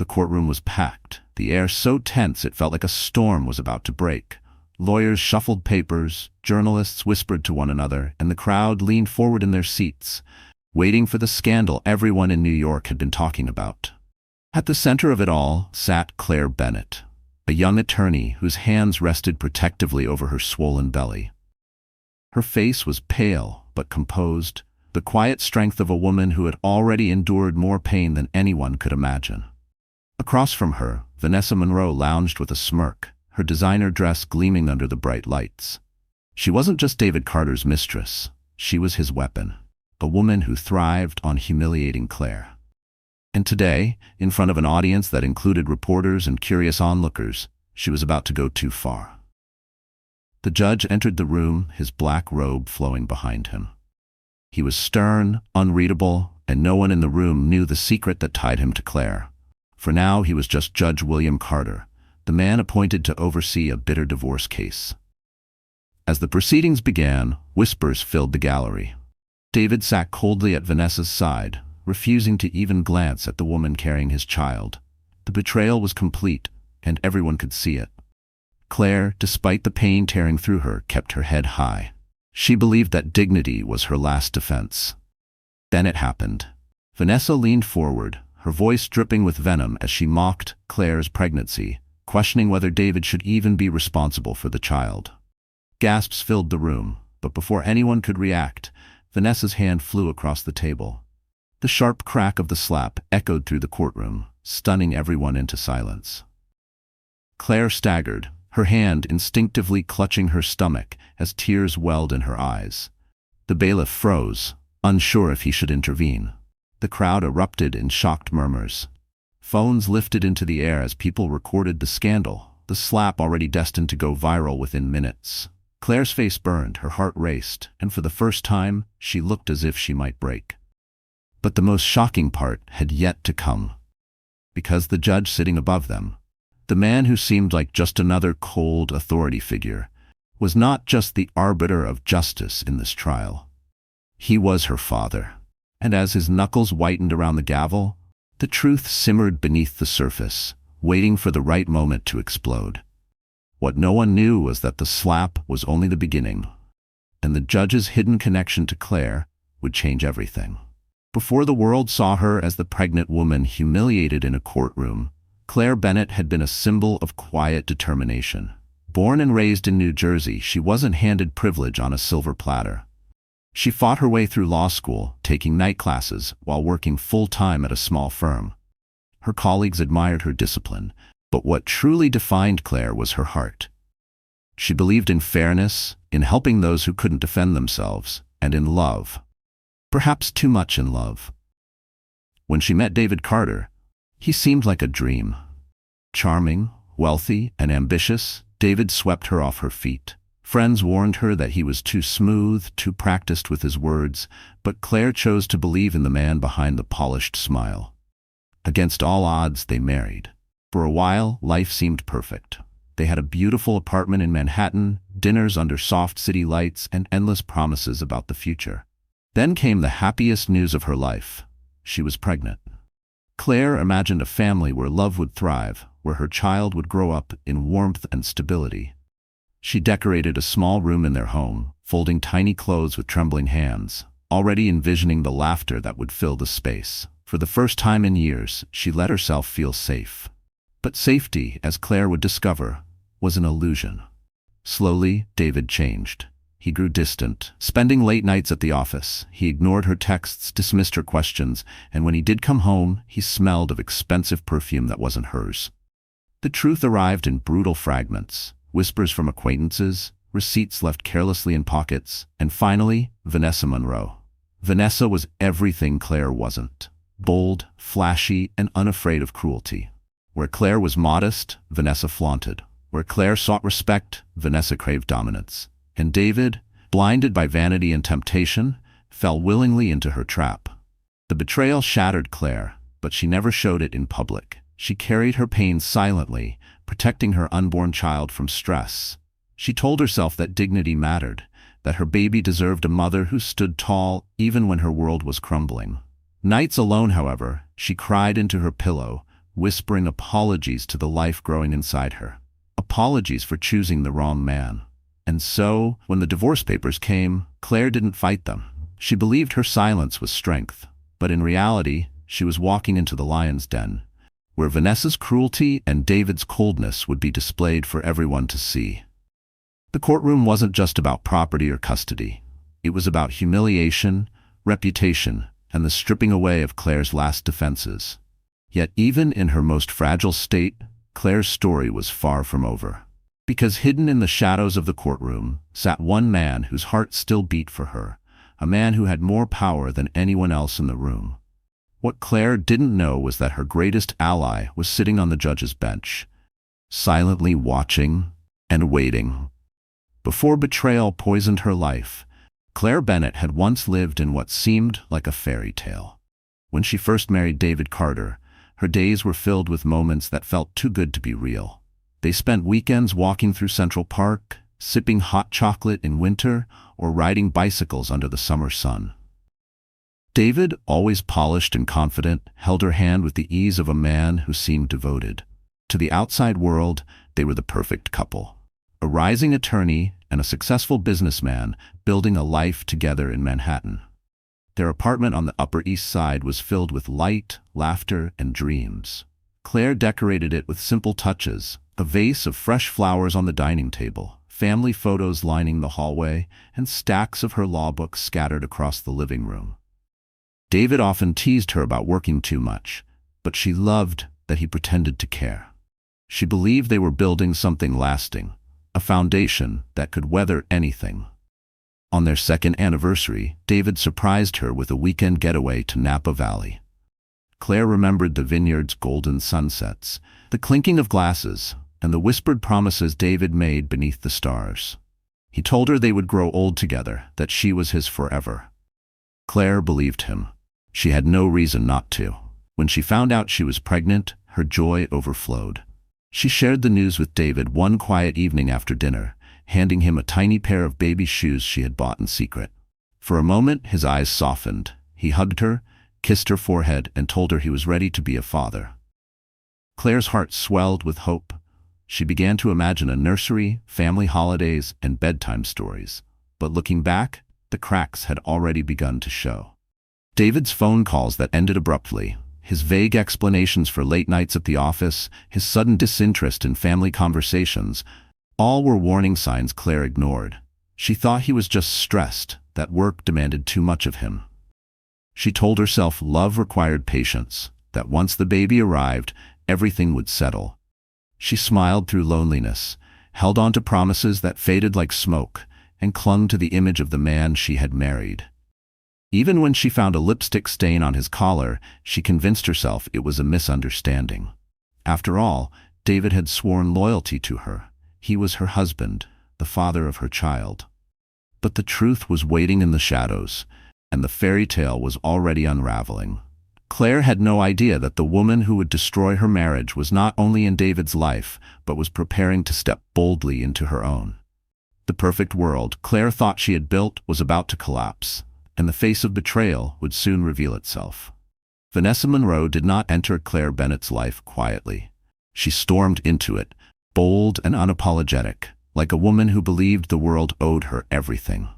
The courtroom was packed, the air so tense it felt like a storm was about to break. Lawyers shuffled papers, journalists whispered to one another, and the crowd leaned forward in their seats, waiting for the scandal everyone in New York had been talking about. At the center of it all sat Clare Bennett, a young attorney whose hands rested protectively over her swollen belly. Her face was pale but composed, the quiet strength of a woman who had already endured more pain than anyone could imagine. Across from her, Vanessa Monroe lounged with a smirk, her designer dress gleaming under the bright lights. She wasn't just David Carter's mistress, she was his weapon, a woman who thrived on humiliating Clare. And today, in front of an audience that included reporters and curious onlookers, she was about to go too far. The judge entered the room, his black robe flowing behind him. He was stern, unreadable, and no one in the room knew the secret that tied him to Clare. For now he was just Judge William Carter, the man appointed to oversee a bitter divorce case. As the proceedings began, whispers filled the gallery. David sat coldly at Vanessa's side, refusing to even glance at the woman carrying his child. The betrayal was complete, and everyone could see it. Clare, despite the pain tearing through her, kept her head high. She believed that dignity was her last defense. Then it happened. Vanessa leaned forward, her voice dripping with venom as she mocked Clare's pregnancy, questioning whether David should even be responsible for the child. Gasps filled the room, but before anyone could react, Vanessa's hand flew across the table. The sharp crack of the slap echoed through the courtroom, stunning everyone into silence. Clare staggered, her hand instinctively clutching her stomach as tears welled in her eyes. The bailiff froze, unsure if he should intervene. The crowd erupted in shocked murmurs. Phones lifted into the air as people recorded the scandal, the slap already destined to go viral within minutes. Clare's face burned, her heart raced, and for the first time, she looked as if she might break. But the most shocking part had yet to come. Because the judge sitting above them, the man who seemed like just another cold authority figure, was not just the arbiter of justice in this trial. He was her father, and as his knuckles whitened around the gavel, the truth simmered beneath the surface, waiting for the right moment to explode. What no one knew was that the slap was only the beginning, and the judge's hidden connection to Clare would change everything. Before the world saw her as the pregnant woman humiliated in a courtroom, Clare Bennett had been a symbol of quiet determination. Born and raised in New Jersey, she wasn't handed privilege on a silver platter. She fought her way through law school, taking night classes while working full-time at a small firm. Her colleagues admired her discipline, but what truly defined Clare was her heart. She believed in fairness, in helping those who couldn't defend themselves, and in love. Perhaps too much in love. When she met David Carter, he seemed like a dream. Charming, wealthy, and ambitious, David swept her off her feet. Friends warned her that he was too smooth, too practiced with his words, but Clare chose to believe in the man behind the polished smile. Against all odds, they married. For a while, life seemed perfect. They had a beautiful apartment in Manhattan, dinners under soft city lights, and endless promises about the future. Then came the happiest news of her life. She was pregnant. Clare imagined a family where love would thrive, where her child would grow up in warmth and stability. She decorated a small room in their home, folding tiny clothes with trembling hands, already envisioning the laughter that would fill the space. For the first time in years, she let herself feel safe. But safety, as Clare would discover, was an illusion. Slowly, David changed. He grew distant, spending late nights at the office. He ignored her texts, dismissed her questions, and when he did come home, he smelled of expensive perfume that wasn't hers. The truth arrived in brutal fragments, whispers from acquaintances, receipts left carelessly in pockets, and finally, Vanessa Monroe. Vanessa was everything Clare wasn't. Bold, flashy, and unafraid of cruelty. Where Clare was modest, Vanessa flaunted. Where Clare sought respect, Vanessa craved dominance. And David, blinded by vanity and temptation, fell willingly into her trap. The betrayal shattered Clare, but she never showed it in public. She carried her pain silently, protecting her unborn child from stress. She told herself that dignity mattered, that her baby deserved a mother who stood tall even when her world was crumbling. Nights alone, however, she cried into her pillow, whispering apologies to the life growing inside her. Apologies for choosing the wrong man. And so, when the divorce papers came, Clare didn't fight them. She believed her silence was strength, but in reality, she was walking into the lion's den, where Vanessa's cruelty and David's coldness would be displayed for everyone to see. The courtroom wasn't just about property or custody. It was about humiliation, reputation, and the stripping away of Clare's last defenses. Yet even in her most fragile state, Clare's story was far from over. Because hidden in the shadows of the courtroom sat one man whose heart still beat for her, a man who had more power than anyone else in the room. What Clare didn't know was that her greatest ally was sitting on the judge's bench, silently watching and waiting. Before betrayal poisoned her life, Clare Bennett had once lived in what seemed like a fairy tale. When she first married David Carter, her days were filled with moments that felt too good to be real. They spent weekends walking through Central Park, sipping hot chocolate in winter, or riding bicycles under the summer sun. David, always polished and confident, held her hand with the ease of a man who seemed devoted. To the outside world, they were the perfect couple. A rising attorney and a successful businessman building a life together in Manhattan. Their apartment on the Upper East Side was filled with light, laughter, and dreams. Clare decorated it with simple touches, a vase of fresh flowers on the dining table, family photos lining the hallway, and stacks of her law books scattered across the living room. David often teased her about working too much, but she loved that he pretended to care. She believed they were building something lasting, a foundation that could weather anything. On their second anniversary, David surprised her with a weekend getaway to Napa Valley. Clare remembered the vineyard's golden sunsets, the clinking of glasses, and the whispered promises David made beneath the stars. He told her they would grow old together, that she was his forever. Clare believed him. She had no reason not to. When she found out she was pregnant, her joy overflowed. She shared the news with David one quiet evening after dinner, handing him a tiny pair of baby shoes she had bought in secret. For a moment, his eyes softened. He hugged her, kissed her forehead, and told her he was ready to be a father. Clare's heart swelled with hope. She began to imagine a nursery, family holidays, and bedtime stories. But looking back, the cracks had already begun to show. David's phone calls that ended abruptly, his vague explanations for late nights at the office, his sudden disinterest in family conversations, all were warning signs Clare ignored. She thought he was just stressed, that work demanded too much of him. She told herself love required patience, that once the baby arrived, everything would settle. She smiled through loneliness, held on to promises that faded like smoke, and clung to the image of the man she had married. Even when she found a lipstick stain on his collar, she convinced herself it was a misunderstanding. After all, David had sworn loyalty to her. He was her husband, the father of her child. But the truth was waiting in the shadows, and the fairy tale was already unraveling. Clare had no idea that the woman who would destroy her marriage was not only in David's life, but was preparing to step boldly into her own. The perfect world Clare thought she had built was about to collapse, and the face of betrayal would soon reveal itself. Vanessa Monroe did not enter Clare Bennett's life quietly. She stormed into it, bold and unapologetic, like a woman who believed the world owed her everything.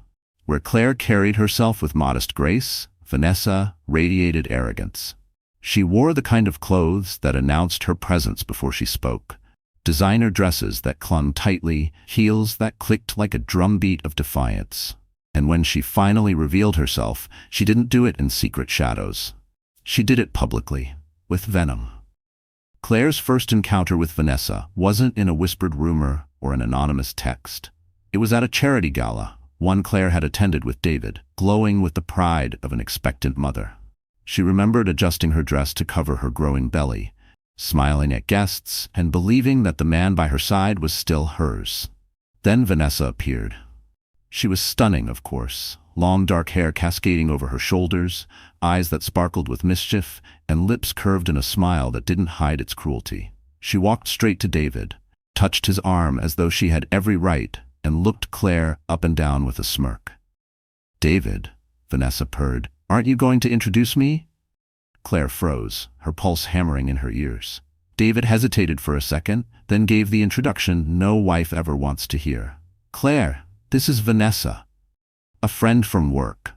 Where Clare carried herself with modest grace, Vanessa radiated arrogance. She wore the kind of clothes that announced her presence before she spoke. Designer dresses that clung tightly, heels that clicked like a drumbeat of defiance. And when she finally revealed herself, she didn't do it in secret shadows. She did it publicly, with venom. Clare's first encounter with Vanessa wasn't in a whispered rumor or an anonymous text. It was at a charity gala, one Clare had attended with David, glowing with the pride of an expectant mother. She remembered adjusting her dress to cover her growing belly, smiling at guests, and believing that the man by her side was still hers. Then Vanessa appeared. She was stunning, of course, long dark hair cascading over her shoulders, eyes that sparkled with mischief, and lips curved in a smile that didn't hide its cruelty. She walked straight to David, touched his arm as though she had every right, and looked Clare up and down with a smirk. "David," Vanessa purred, "aren't you going to introduce me?" Clare froze, her pulse hammering in her ears. David hesitated for a second, then gave the introduction no wife ever wants to hear. "Claire, this is Vanessa, a friend from work."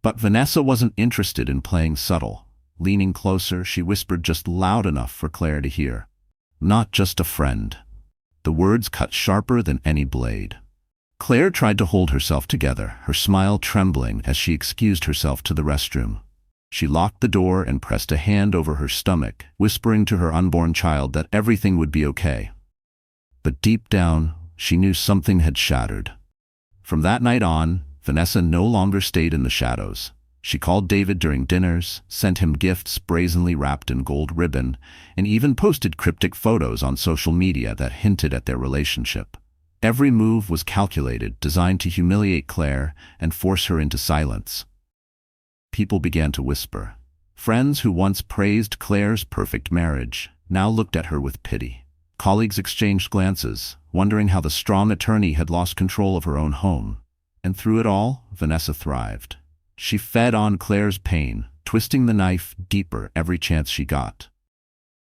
But Vanessa wasn't interested in playing subtle. Leaning closer, she whispered just loud enough for Claire to hear. "Not just a friend." The words cut sharper than any blade. Claire tried to hold herself together, her smile trembling as she excused herself to the restroom. She locked the door and pressed a hand over her stomach, whispering to her unborn child that everything would be okay. But deep down, she knew something had shattered. From that night on, Vanessa no longer stayed in the shadows. She called David during dinners, sent him gifts brazenly wrapped in gold ribbon, and even posted cryptic photos on social media that hinted at their relationship. Every move was calculated, designed to humiliate Claire and force her into silence. People began to whisper. Friends who once praised Claire's perfect marriage now looked at her with pity. Colleagues exchanged glances, wondering how the strong attorney had lost control of her own home. And through it all, Vanessa thrived. She fed on Claire's pain, twisting the knife deeper every chance she got.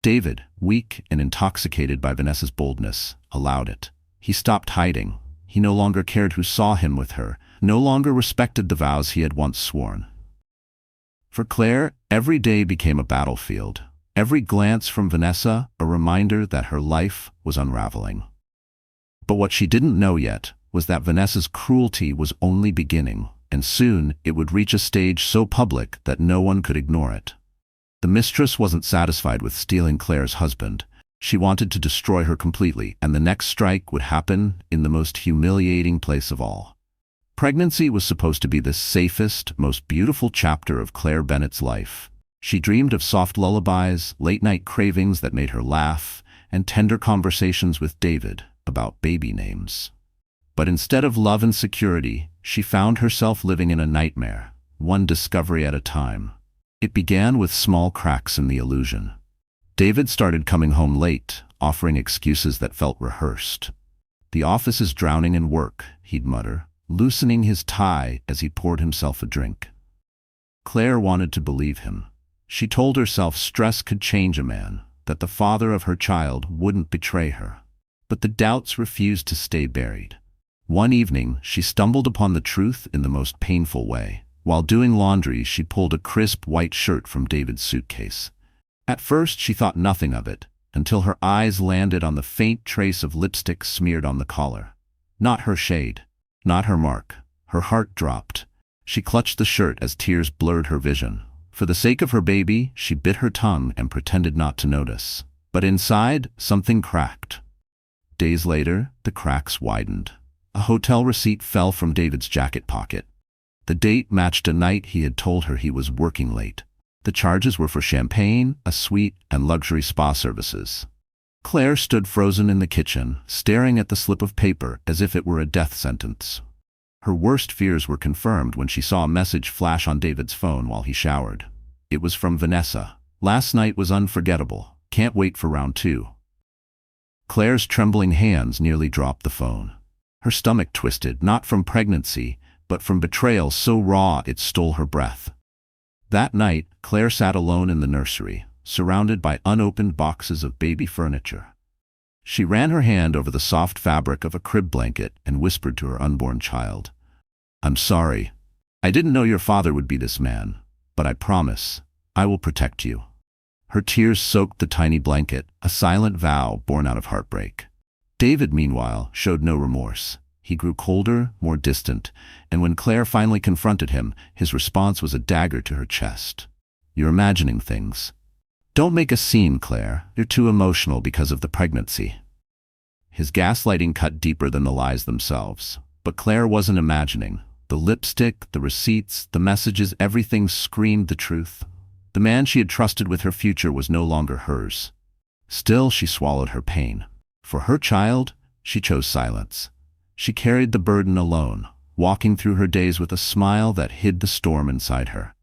David, weak and intoxicated by Vanessa's boldness, allowed it. He stopped hiding. He no longer cared who saw him with her, no longer respected the vows he had once sworn. For Claire, every day became a battlefield. Every glance from Vanessa, a reminder that her life was unraveling. But what she didn't know yet was that Vanessa's cruelty was only beginning, and soon it would reach a stage so public that no one could ignore it. The mistress wasn't satisfied with stealing Claire's husband. She wanted to destroy her completely, and the next strike would happen in the most humiliating place of all. Pregnancy was supposed to be the safest, most beautiful chapter of Claire Bennett's life. She dreamed of soft lullabies, late-night cravings that made her laugh, and tender conversations with David about baby names. But instead of love and security, she found herself living in a nightmare, one discovery at a time. It began with small cracks in the illusion. David started coming home late, offering excuses that felt rehearsed. "The office is drowning in work," he'd mutter, loosening his tie as he poured himself a drink. Claire wanted to believe him. She told herself stress could change a man, that the father of her child wouldn't betray her. But the doubts refused to stay buried. One evening, she stumbled upon the truth in the most painful way. While doing laundry, she pulled a crisp white shirt from David's suitcase. At first, she thought nothing of it, until her eyes landed on the faint trace of lipstick smeared on the collar. Not her shade, not her mark. Her heart dropped. She clutched the shirt as tears blurred her vision. For the sake of her baby, she bit her tongue and pretended not to notice. But inside, something cracked. Days later, the cracks widened. A hotel receipt fell from David's jacket pocket. The date matched a night he had told her he was working late. The charges were for champagne, a suite, and luxury spa services. Claire stood frozen in the kitchen, staring at the slip of paper as if it were a death sentence. Her worst fears were confirmed when she saw a message flash on David's phone while he showered. It was from Vanessa. "Last night was unforgettable. Can't wait for round 2. Claire's trembling hands nearly dropped the phone. Her stomach twisted, not from pregnancy, but from betrayal so raw it stole her breath. That night, Claire sat alone in the nursery, surrounded by unopened boxes of baby furniture. She ran her hand over the soft fabric of a crib blanket and whispered to her unborn child, "I'm sorry. I didn't know your father would be this man, but I promise, I will protect you." Her tears soaked the tiny blanket, a silent vow born out of heartbreak. David, meanwhile, showed no remorse. He grew colder, more distant, and when Claire finally confronted him, his response was a dagger to her chest. "You're imagining things. Don't make a scene, Claire. You're too emotional because of the pregnancy." His gaslighting cut deeper than the lies themselves. But Claire wasn't imagining. The lipstick, the receipts, the messages, everything screamed the truth. The man she had trusted with her future was no longer hers. Still, she swallowed her pain. For her child, she chose silence. She carried the burden alone, walking through her days with a smile that hid the storm inside her.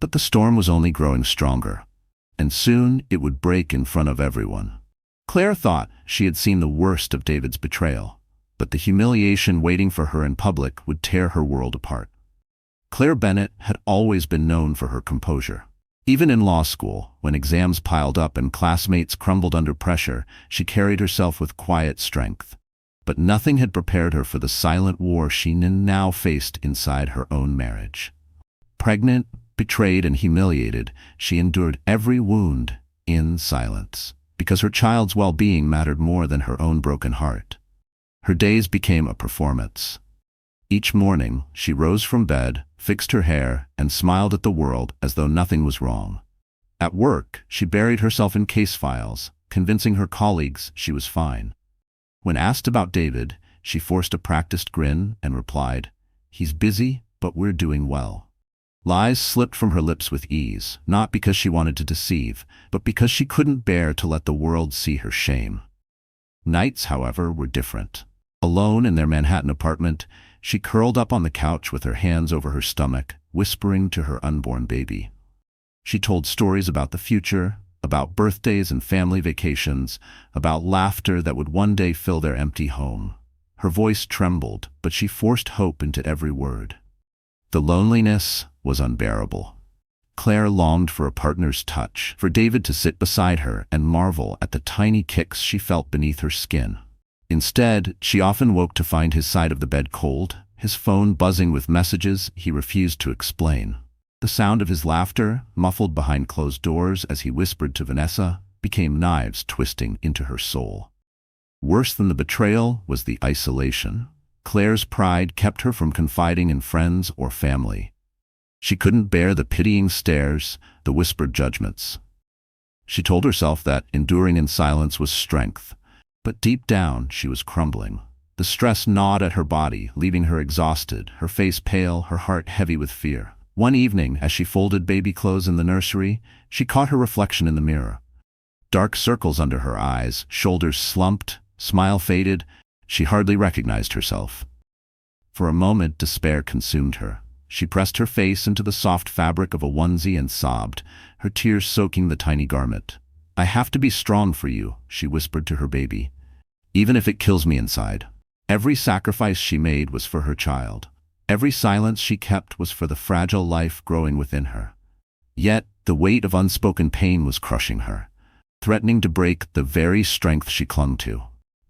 But the storm was only growing stronger, and soon it would break in front of everyone. Claire thought she had seen the worst of David's betrayal, but the humiliation waiting for her in public would tear her world apart. Claire Bennett had always been known for her composure. Even in law school, when exams piled up and classmates crumbled under pressure, she carried herself with quiet strength. But nothing had prepared her for the silent war she now faced inside her own marriage. Pregnant, betrayed, and humiliated, she endured every wound in silence, because her child's well-being mattered more than her own broken heart. Her days became a performance. Each morning, she rose from bed, fixed her hair, and smiled at the world as though nothing was wrong. At work, she buried herself in case files, convincing her colleagues she was fine. When asked about David, she forced a practiced grin and replied, "He's busy, but we're doing well." Lies slipped from her lips with ease, not because she wanted to deceive, but because she couldn't bear to let the world see her shame. Nights, however, were different. Alone in their Manhattan apartment, she curled up on the couch with her hands over her stomach, whispering to her unborn baby. She told stories about the future, about birthdays and family vacations, about laughter that would one day fill their empty home. Her voice trembled, but she forced hope into every word. The loneliness was unbearable. Clare longed for a partner's touch, for David to sit beside her and marvel at the tiny kicks she felt beneath her skin. Instead, she often woke to find his side of the bed cold, his phone buzzing with messages he refused to explain. The sound of his laughter, muffled behind closed doors as he whispered to Vanessa, became knives twisting into her soul. Worse than the betrayal was the isolation. Clare's pride kept her from confiding in friends or family. She couldn't bear the pitying stares, the whispered judgments. She told herself that enduring in silence was strength, but deep down she was crumbling. The stress gnawed at her body, leaving her exhausted, her face pale, her heart heavy with fear. One evening, as she folded baby clothes in the nursery, she caught her reflection in the mirror. Dark circles under her eyes, shoulders slumped, smile faded, she hardly recognized herself. For a moment, despair consumed her. She pressed her face into the soft fabric of a onesie and sobbed, her tears soaking the tiny garment. "I have to be strong for you," she whispered to her baby, "even if it kills me inside." Every sacrifice she made was for her child. Every silence she kept was for the fragile life growing within her. Yet, the weight of unspoken pain was crushing her, threatening to break the very strength she clung to.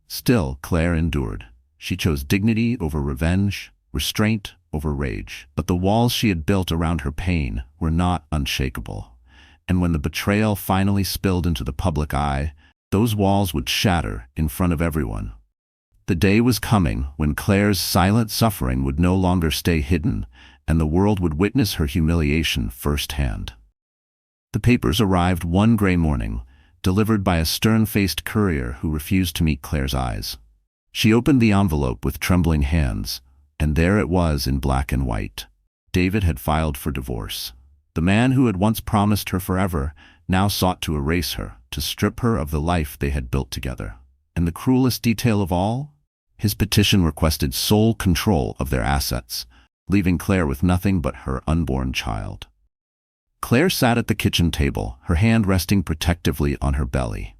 Still, Clare endured. She chose dignity over revenge, restraint over rage. But the walls she had built around her pain were not unshakable. And when the betrayal finally spilled into the public eye, those walls would shatter in front of everyone. The day was coming when Clare's silent suffering would no longer stay hidden, and the world would witness her humiliation firsthand. The papers arrived one gray morning, delivered by a stern-faced courier who refused to meet Clare's eyes. She opened the envelope with trembling hands, and there it was in black and white. David had filed for divorce. The man who had once promised her forever now sought to erase her, to strip her of the life they had built together. And the cruelest detail of all? His petition requested sole control of their assets, leaving Clare with nothing but her unborn child. Clare sat at the kitchen table, her hand resting protectively on her belly.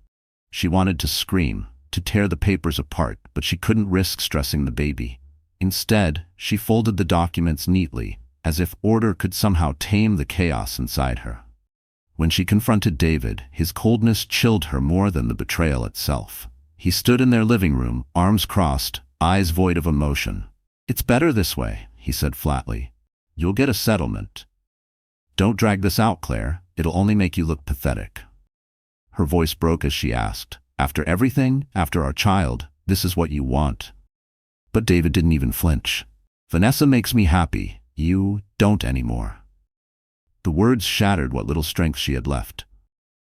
She wanted to scream, to tear the papers apart, but she couldn't risk stressing the baby. Instead, she folded the documents neatly, as if order could somehow tame the chaos inside her. When she confronted David, his coldness chilled her more than the betrayal itself. He stood in their living room, arms crossed, eyes void of emotion. "It's better this way," he said flatly. "You'll get a settlement. Don't drag this out, Clare. It'll only make you look pathetic." Her voice broke as she asked, "After everything, after our child, this is what you want?" But David didn't even flinch. "Vanessa makes me happy. You don't anymore." The words shattered what little strength she had left.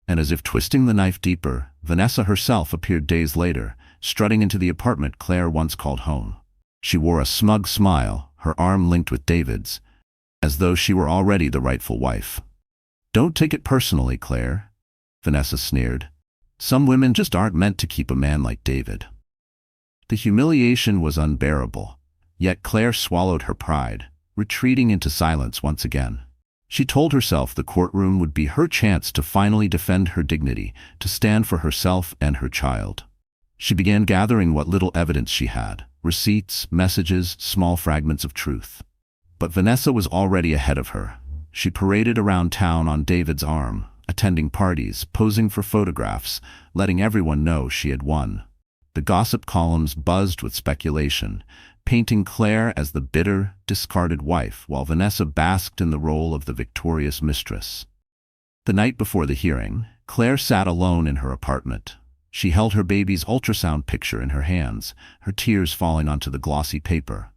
And as if twisting the knife deeper, Vanessa herself appeared days later, strutting into the apartment Clare once called home. She wore a smug smile, her arm linked with David's, as though she were already the rightful wife. "Don't take it personally, Clare," Vanessa sneered. "Some women just aren't meant to keep a man like David." The humiliation was unbearable, yet Clare swallowed her pride, retreating into silence once again. She told herself the courtroom would be her chance to finally defend her dignity, to stand for herself and her child. She began gathering what little evidence she had, receipts, messages, small fragments of truth. But Vanessa was already ahead of her. she paraded around town on David's arm, attending parties, posing for photographs, letting everyone know she had won. The gossip columns buzzed with speculation, painting Clare as the bitter, discarded wife, while Vanessa basked in the role of the victorious mistress. The night before the hearing, Clare sat alone in her apartment. She held her baby's ultrasound picture in her hands, her tears falling onto the glossy paper.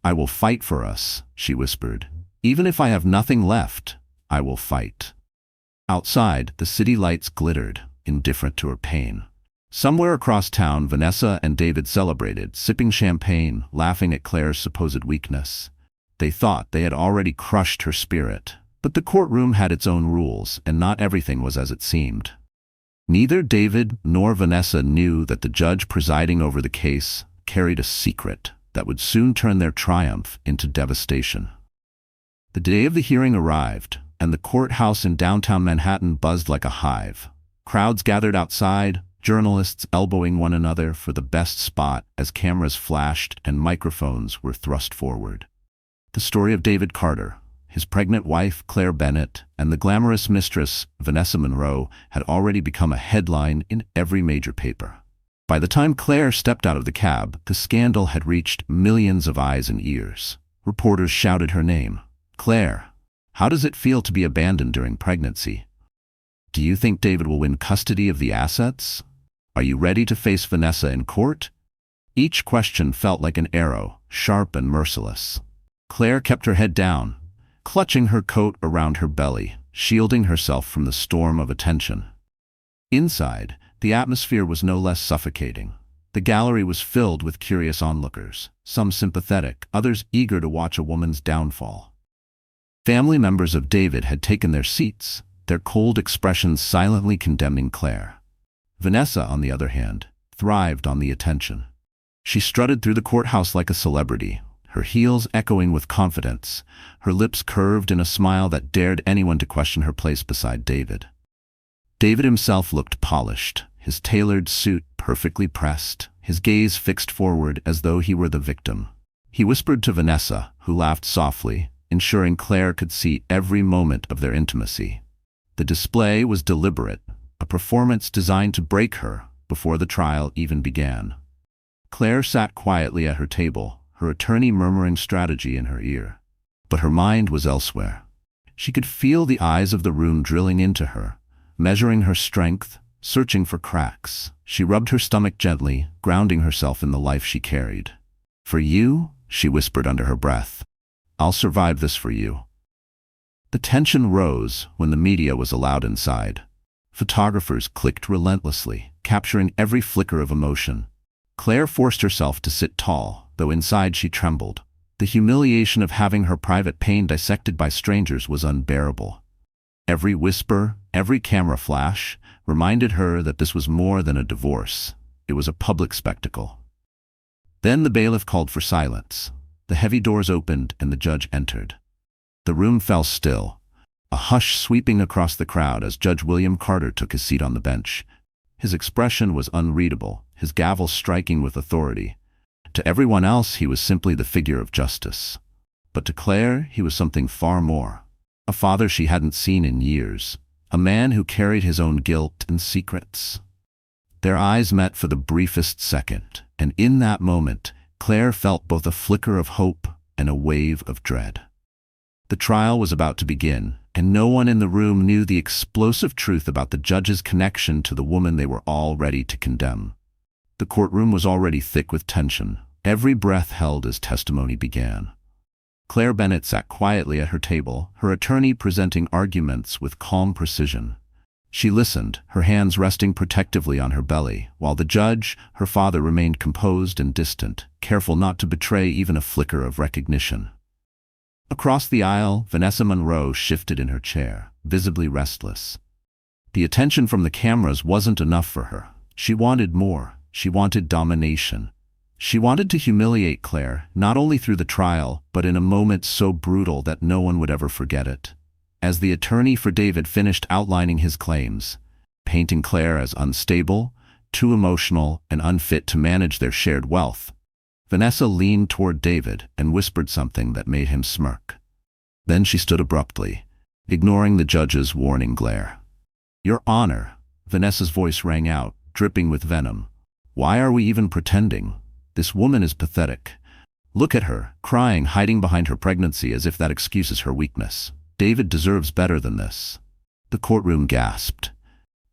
"I will fight for us," she whispered. "Even if I have nothing left, I will fight." Outside, the city lights glittered, indifferent to her pain. Somewhere across town, Vanessa and David celebrated, sipping champagne, laughing at Clare's supposed weakness. They thought they had already crushed her spirit. But the courtroom had its own rules, and not everything was as it seemed. Neither David nor Vanessa knew that the judge presiding over the case carried a secret that would soon turn their triumph into devastation. The day of the hearing arrived, and the courthouse in downtown Manhattan buzzed like a hive. Crowds gathered outside, journalists elbowing one another for the best spot as cameras flashed and microphones were thrust forward. The story of David Carter, his pregnant wife, Clare Bennett, and the glamorous mistress, Vanessa Monroe, had already become a headline in every major paper. By the time Clare stepped out of the cab, the scandal had reached millions of eyes and ears. Reporters shouted her name. "Clare, how does it feel to be abandoned during pregnancy? Do you think David will win custody of the assets? Are you ready to face Vanessa in court?" Each question felt like an arrow, sharp and merciless. Clare kept her head down, clutching her coat around her belly, shielding herself from the storm of attention. Inside, the atmosphere was no less suffocating. The gallery was filled with curious onlookers, some sympathetic, others eager to watch a woman's downfall. Family members of David had taken their seats, their cold expressions silently condemning Clare. Vanessa, on the other hand, thrived on the attention. She strutted through the courthouse like a celebrity, her heels echoing with confidence, her lips curved in a smile that dared anyone to question her place beside David. David himself looked polished, his tailored suit perfectly pressed, his gaze fixed forward as though he were the victim. He whispered to Vanessa, who laughed softly, ensuring Clare could see every moment of their intimacy. The display was deliberate, a performance designed to break her before the trial even began. Clare sat quietly at her table, her attorney murmuring strategy in her ear. But her mind was elsewhere. She could feel the eyes of the room drilling into her, measuring her strength, searching for cracks. She rubbed her stomach gently, grounding herself in the life she carried. "For you," she whispered under her breath. "I'll survive this for you." The tension rose when the media was allowed inside. Photographers clicked relentlessly, capturing every flicker of emotion. Clare forced herself to sit tall, though inside she trembled. The humiliation of having her private pain dissected by strangers was unbearable. Every whisper, every camera flash, reminded her that this was more than a divorce. It was a public spectacle. Then the bailiff called for silence. The heavy doors opened and the judge entered. The room fell still, a hush sweeping across the crowd as Judge William Carter took his seat on the bench. His expression was unreadable, his gavel striking with authority. To everyone else, he was simply the figure of justice. But to Clare, he was something far more. A father she hadn't seen in years. A man who carried his own guilt and secrets. Their eyes met for the briefest second, and in that moment, Clare felt both a flicker of hope and a wave of dread. The trial was about to begin, and no one in the room knew the explosive truth about the judge's connection to the woman they were all ready to condemn. The courtroom was already thick with tension, every breath held as testimony began. Clare Bennett sat quietly at her table, her attorney presenting arguments with calm precision. She listened, her hands resting protectively on her belly, while the judge, her father, remained composed and distant, careful not to betray even a flicker of recognition. Across the aisle, Vanessa Monroe shifted in her chair, visibly restless. The attention from the cameras wasn't enough for her. She wanted more. She wanted domination. She wanted to humiliate Clare, not only through the trial, but in a moment so brutal that no one would ever forget it. As the attorney for David finished outlining his claims, painting Clare as unstable, too emotional, and unfit to manage their shared wealth, Vanessa leaned toward David and whispered something that made him smirk. Then she stood abruptly, ignoring the judge's warning glare. "Your Honor," Vanessa's voice rang out, dripping with venom. "Why are we even pretending? This woman is pathetic. Look at her, crying, hiding behind her pregnancy as if that excuses her weakness. David deserves better than this." The courtroom gasped.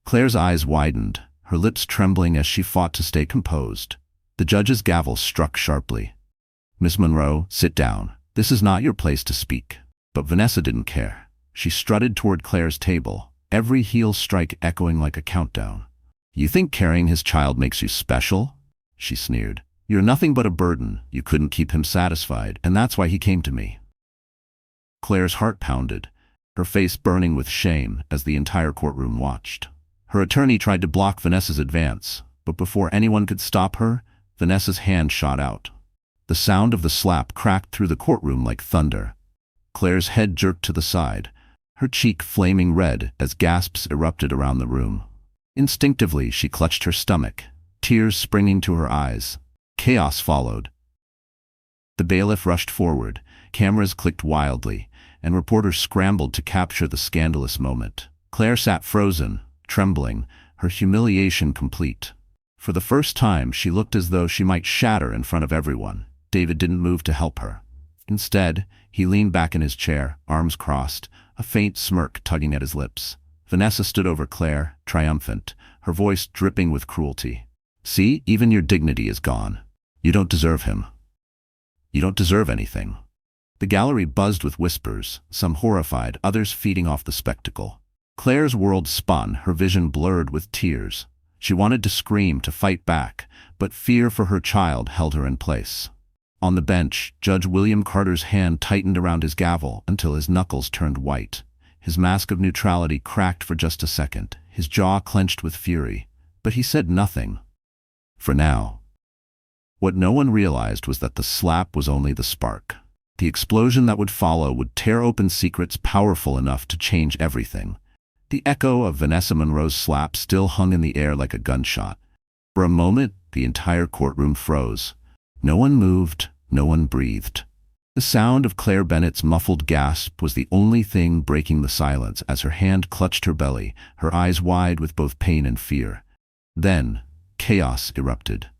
Claire's eyes widened, her lips trembling as she fought to stay composed. The judge's gavel struck sharply. "Miss Monroe, sit down. This is not your place to speak." But Vanessa didn't care. She strutted toward Claire's table, every heel strike echoing like a countdown. "You think carrying his child makes you special?" she sneered. "You're nothing but a burden. You couldn't keep him satisfied, and that's why he came to me." Claire's heart pounded, her face burning with shame as the entire courtroom watched. Her attorney tried to block Vanessa's advance, but before anyone could stop her, Vanessa's hand shot out. The sound of the slap cracked through the courtroom like thunder. Claire's head jerked to the side, her cheek flaming red as gasps erupted around the room. Instinctively, she clutched her stomach, tears springing to her eyes. Chaos followed. The bailiff rushed forward, cameras clicked wildly, and reporters scrambled to capture the scandalous moment. Claire sat frozen, trembling, her humiliation complete. For the first time, she looked as though she might shatter in front of everyone. David didn't move to help her. Instead, he leaned back in his chair, arms crossed, a faint smirk tugging at his lips. Vanessa stood over Claire, triumphant, her voice dripping with cruelty. "See, even your dignity is gone. You don't deserve him. You don't deserve anything." The gallery buzzed with whispers, some horrified, others feeding off the spectacle. Claire's world spun, her vision blurred with tears. She wanted to scream, to fight back, but fear for her child held her in place. On the bench, Judge William Carter's hand tightened around his gavel until his knuckles turned white. His mask of neutrality cracked for just a second, his jaw clenched with fury, but he said nothing. For now. What no one realized was that the slap was only the spark. The explosion that would follow would tear open secrets powerful enough to change everything. The echo of Vanessa Monroe's slap still hung in the air like a gunshot. For a moment, the entire courtroom froze. No one moved, no one breathed. The sound of Claire Bennett's muffled gasp was the only thing breaking the silence as her hand clutched her belly, her eyes wide with both pain and fear. Then, chaos erupted.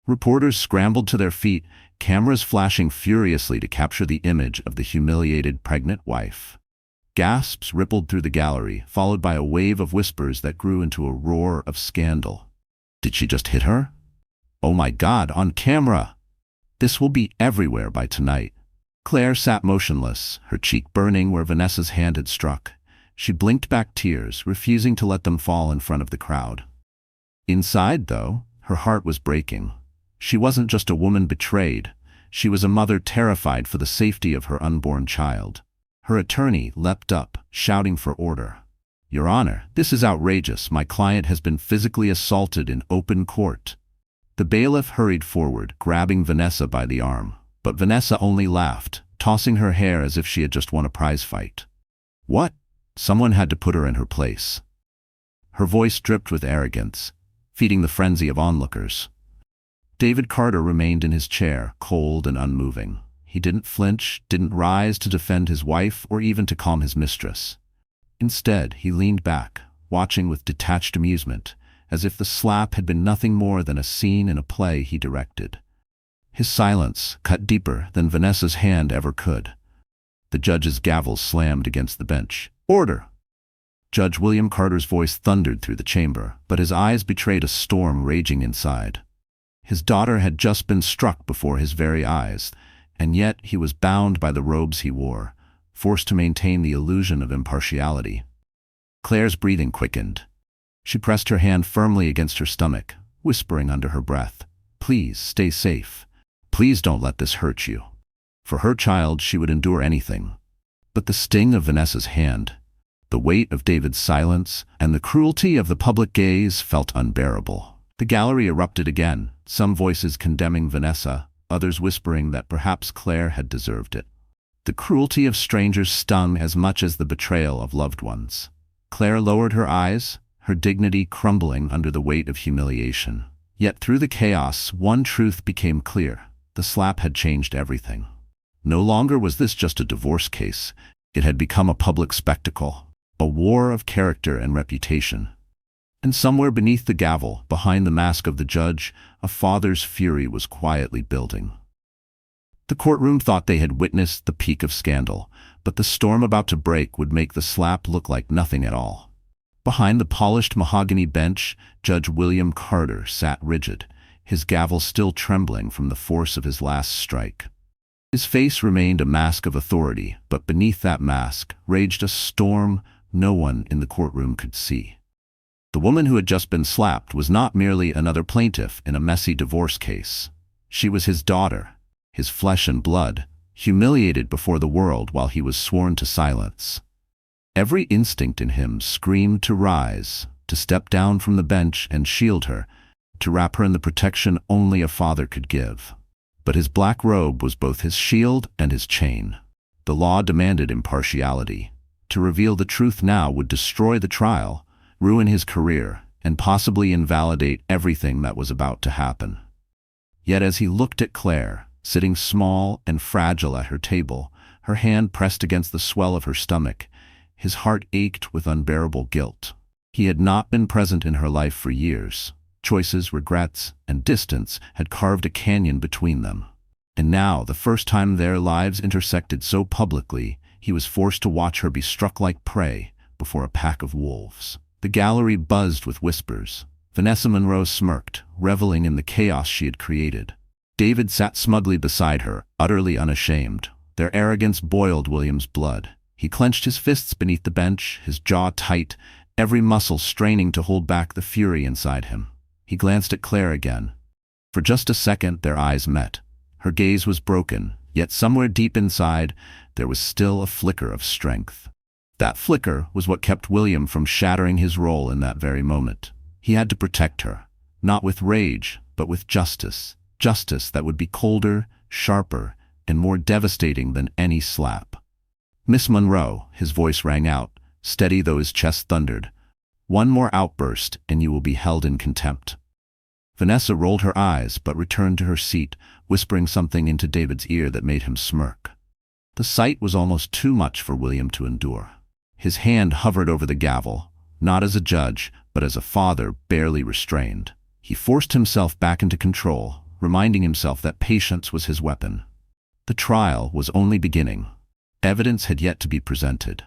Reporters scrambled to their feet, cameras flashing furiously to capture the image of the humiliated pregnant wife. Gasps rippled through the gallery, followed by a wave of whispers that grew into a roar of scandal. Did she just hit her? Oh my God, on camera! This will be everywhere by tonight. Claire sat motionless, her cheek burning where Vanessa's hand had struck. She blinked back tears, refusing to let them fall in front of the crowd. Inside, though, her heart was breaking. She wasn't just a woman betrayed. She was a mother terrified for the safety of her unborn child. Her attorney leapt up, shouting for order. "Your Honor, this is outrageous. My client has been physically assaulted in open court." The bailiff hurried forward, grabbing Vanessa by the arm. But Vanessa only laughed, tossing her hair as if she had just won a prize fight. "What?" Someone had to put her in her place. Her voice dripped with arrogance, feeding the frenzy of onlookers. David Carter remained in his chair, cold and unmoving. He didn't flinch, didn't rise to defend his wife or even to calm his mistress. Instead, he leaned back, watching with detached amusement, as if the slap had been nothing more than a scene in a play he directed. His silence cut deeper than Vanessa's hand ever could. The judge's gavel slammed against the bench. "Order!" Judge William Carter's voice thundered through the chamber, but his eyes betrayed a storm raging inside. His daughter had just been struck before his very eyes, and yet he was bound by the robes he wore, forced to maintain the illusion of impartiality. Claire's breathing quickened. She pressed her hand firmly against her stomach, whispering under her breath, "Please stay safe. Please don't let this hurt you." For her child, she would endure anything. But the sting of Vanessa's hand, the weight of David's silence, and the cruelty of the public gaze felt unbearable. The gallery erupted again, some voices condemning Vanessa, others whispering that perhaps Claire had deserved it. The cruelty of strangers stung as much as the betrayal of loved ones. Claire lowered her eyes, her dignity crumbling under the weight of humiliation. Yet through the chaos, one truth became clear. The slap had changed everything. No longer was this just a divorce case. It had become a public spectacle, a war of character and reputation. And somewhere beneath the gavel, behind the mask of the judge, a father's fury was quietly building. The courtroom thought they had witnessed the peak of scandal, but the storm about to break would make the slap look like nothing at all. Behind the polished mahogany bench, Judge William Carter sat rigid, his gavel still trembling from the force of his last strike. His face remained a mask of authority, but beneath that mask raged a storm no one in the courtroom could see. The woman who had just been slapped was not merely another plaintiff in a messy divorce case. She was his daughter, his flesh and blood, humiliated before the world while he was sworn to silence. Every instinct in him screamed to rise, to step down from the bench and shield her, to wrap her in the protection only a father could give. But his black robe was both his shield and his chain. The law demanded impartiality. To reveal the truth now would destroy the trial, ruin his career, and possibly invalidate everything that was about to happen. Yet as he looked at Clare, sitting small and fragile at her table, her hand pressed against the swell of her stomach, his heart ached with unbearable guilt. He had not been present in her life for years. Choices, regrets, and distance had carved a canyon between them. And now, the first time their lives intersected so publicly, he was forced to watch her be struck like prey before a pack of wolves. The gallery buzzed with whispers. Vanessa Monroe smirked, reveling in the chaos she had created. David sat smugly beside her, utterly unashamed. Their arrogance boiled William's blood. He clenched his fists beneath the bench, his jaw tight, every muscle straining to hold back the fury inside him. He glanced at Clare again. For just a second, their eyes met. Her gaze was broken, yet somewhere deep inside, there was still a flicker of strength. That flicker was what kept William from shattering his role in that very moment. He had to protect her, not with rage, but with justice. Justice that would be colder, sharper, and more devastating than any slap. "Miss Monroe," his voice rang out, steady though his chest thundered. "One more outburst and you will be held in contempt." Vanessa rolled her eyes but returned to her seat, whispering something into David's ear that made him smirk. The sight was almost too much for William to endure. His hand hovered over the gavel, not as a judge, but as a father barely restrained. He forced himself back into control, reminding himself that patience was his weapon. The trial was only beginning. Evidence had yet to be presented.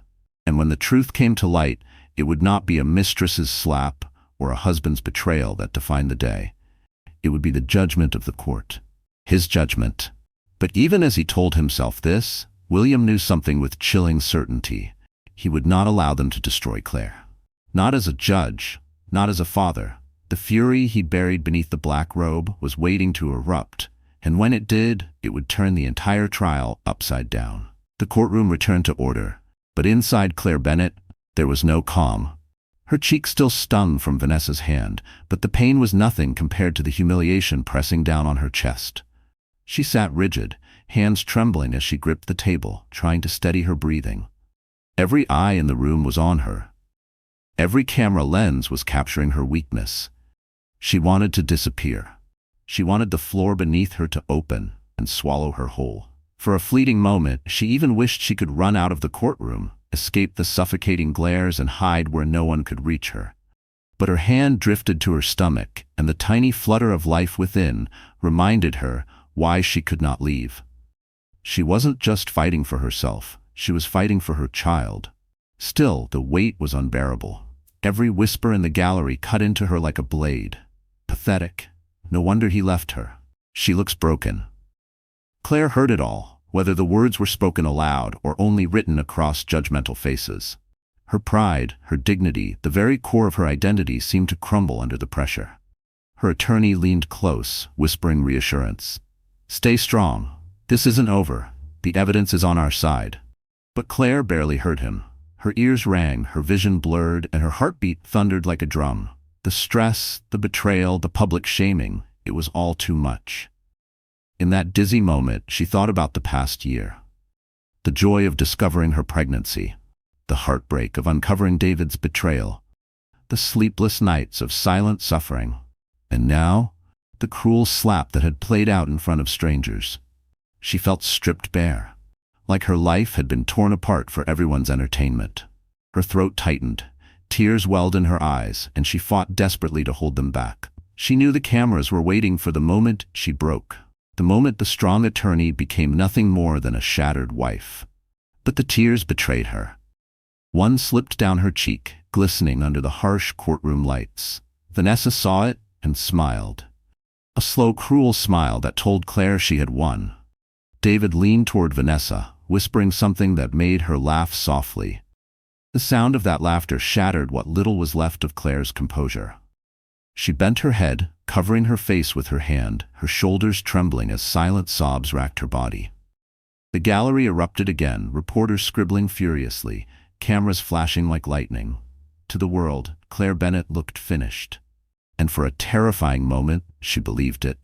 And when the truth came to light, it would not be a mistress's slap or a husband's betrayal that defined the day. It would be the judgment of the court. His judgment. But even as he told himself this, William knew something with chilling certainty. He would not allow them to destroy Clare. Not as a judge, not as a father. The fury he buried beneath the black robe was waiting to erupt, and when it did, it would turn the entire trial upside down. The courtroom returned to order, but inside Clare Bennett, there was no calm. Her cheek still stung from Vanessa's hand, but the pain was nothing compared to the humiliation pressing down on her chest. She sat rigid, hands trembling as she gripped the table, trying to steady her breathing. Every eye in the room was on her. Every camera lens was capturing her weakness. She wanted to disappear. She wanted the floor beneath her to open and swallow her whole. For a fleeting moment, she even wished she could run out of the courtroom, escape the suffocating glares and hide where no one could reach her. But her hand drifted to her stomach, and the tiny flutter of life within reminded her why she could not leave. She wasn't just fighting for herself, she was fighting for her child. Still, the weight was unbearable. Every whisper in the gallery cut into her like a blade. Pathetic. No wonder he left her. She looks broken. Clare heard it all, whether the words were spoken aloud or only written across judgmental faces. Her pride, her dignity, the very core of her identity seemed to crumble under the pressure. Her attorney leaned close, whispering reassurance. "Stay strong. This isn't over. The evidence is on our side." But Clare barely heard him. Her ears rang, her vision blurred, and her heartbeat thundered like a drum. The stress, the betrayal, the public shaming, it was all too much. In that dizzy moment, she thought about the past year. The joy of discovering her pregnancy, the heartbreak of uncovering David's betrayal, the sleepless nights of silent suffering, and now, the cruel slap that had played out in front of strangers. She felt stripped bare. like her life had been torn apart for everyone's entertainment. Her throat tightened, tears welled in her eyes, and she fought desperately to hold them back. She knew the cameras were waiting for the moment she broke, the moment the strong attorney became nothing more than a shattered wife. But the tears betrayed her. One slipped down her cheek, glistening under the harsh courtroom lights. Vanessa saw it and smiled. A slow, cruel smile that told Clare she had won. David leaned toward Vanessa, whispering something that made her laugh softly. The sound of that laughter shattered what little was left of Clare's composure. She bent her head, covering her face with her hand, her shoulders trembling as silent sobs racked her body. The gallery erupted again, reporters scribbling furiously, cameras flashing like lightning. To the world, Clare Bennett looked finished. And for a terrifying moment, she believed it.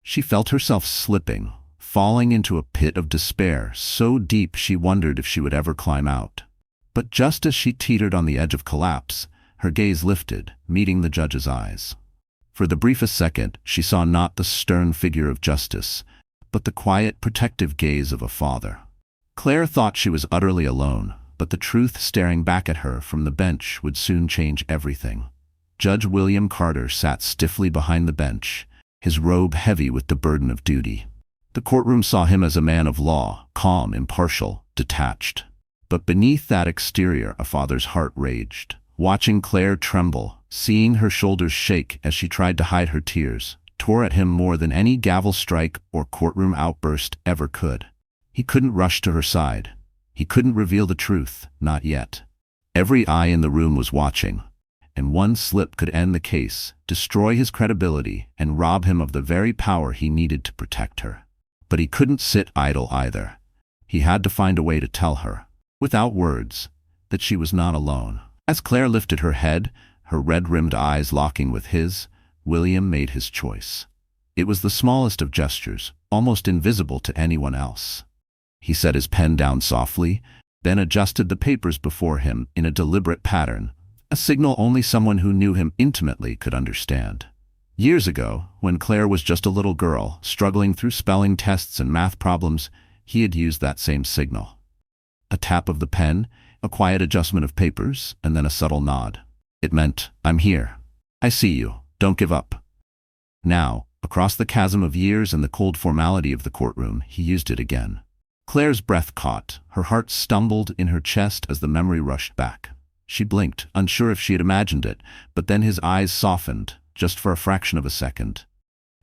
She felt herself slipping, falling into a pit of despair so deep she wondered if she would ever climb out. But just as she teetered on the edge of collapse, her gaze lifted, meeting the judge's eyes. For the briefest second, she saw not the stern figure of justice, but the quiet, protective gaze of a father. Clare thought she was utterly alone, but the truth staring back at her from the bench would soon change everything. Judge William Carter sat stiffly behind the bench, his robe heavy with the burden of duty. The courtroom saw him as a man of law, calm, impartial, detached. But beneath that exterior, a father's heart raged. Watching Clare tremble, seeing her shoulders shake as she tried to hide her tears, tore at him more than any gavel strike or courtroom outburst ever could. He couldn't rush to her side. He couldn't reveal the truth, not yet. Every eye in the room was watching, and one slip could end the case, destroy his credibility, and rob him of the very power he needed to protect her. But he couldn't sit idle either. He had to find a way to tell her, without words, that she was not alone. As Clare lifted her head, her red-rimmed eyes locking with his, William made his choice. It was the smallest of gestures, almost invisible to anyone else. He set his pen down softly, then adjusted the papers before him in a deliberate pattern, a signal only someone who knew him intimately could understand. Years ago, when Clare was just a little girl, struggling through spelling tests and math problems, he had used that same signal. A tap of the pen, a quiet adjustment of papers, and then a subtle nod. It meant, "I'm here. I see you. Don't give up." Now, across the chasm of years and the cold formality of the courtroom, he used it again. Clare's breath caught, her heart stumbled in her chest as the memory rushed back. She blinked, unsure if she had imagined it, but then his eyes softened, just for a fraction of a second.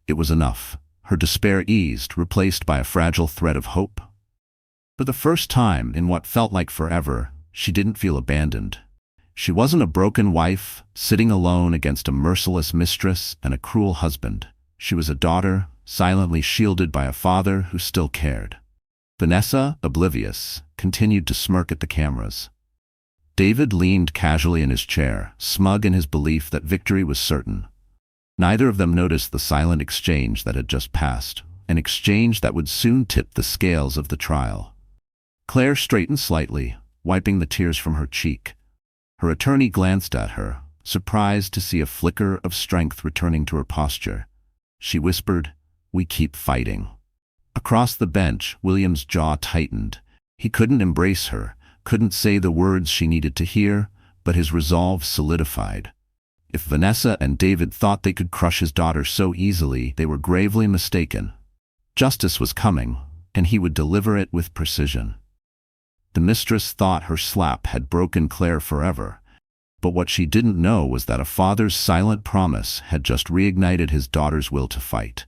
It was enough. Her despair eased, replaced by a fragile thread of hope. For the first time in what felt like forever, she didn't feel abandoned. She wasn't a broken wife, sitting alone against a merciless mistress and a cruel husband. She was a daughter, silently shielded by a father who still cared. Vanessa, oblivious, continued to smirk at the cameras. David leaned casually in his chair, smug in his belief that victory was certain. Neither of them noticed the silent exchange that had just passed, an exchange that would soon tip the scales of the trial. Clare straightened slightly, wiping the tears from her cheek. Her attorney glanced at her, surprised to see a flicker of strength returning to her posture. She whispered, "We keep fighting." Across the bench, William's jaw tightened. He couldn't embrace her, couldn't say the words she needed to hear, but his resolve solidified. If Vanessa and David thought they could crush his daughter so easily, they were gravely mistaken. Justice was coming, and he would deliver it with precision. The mistress thought her slap had broken Clare forever, but what she didn't know was that a father's silent promise had just reignited his daughter's will to fight.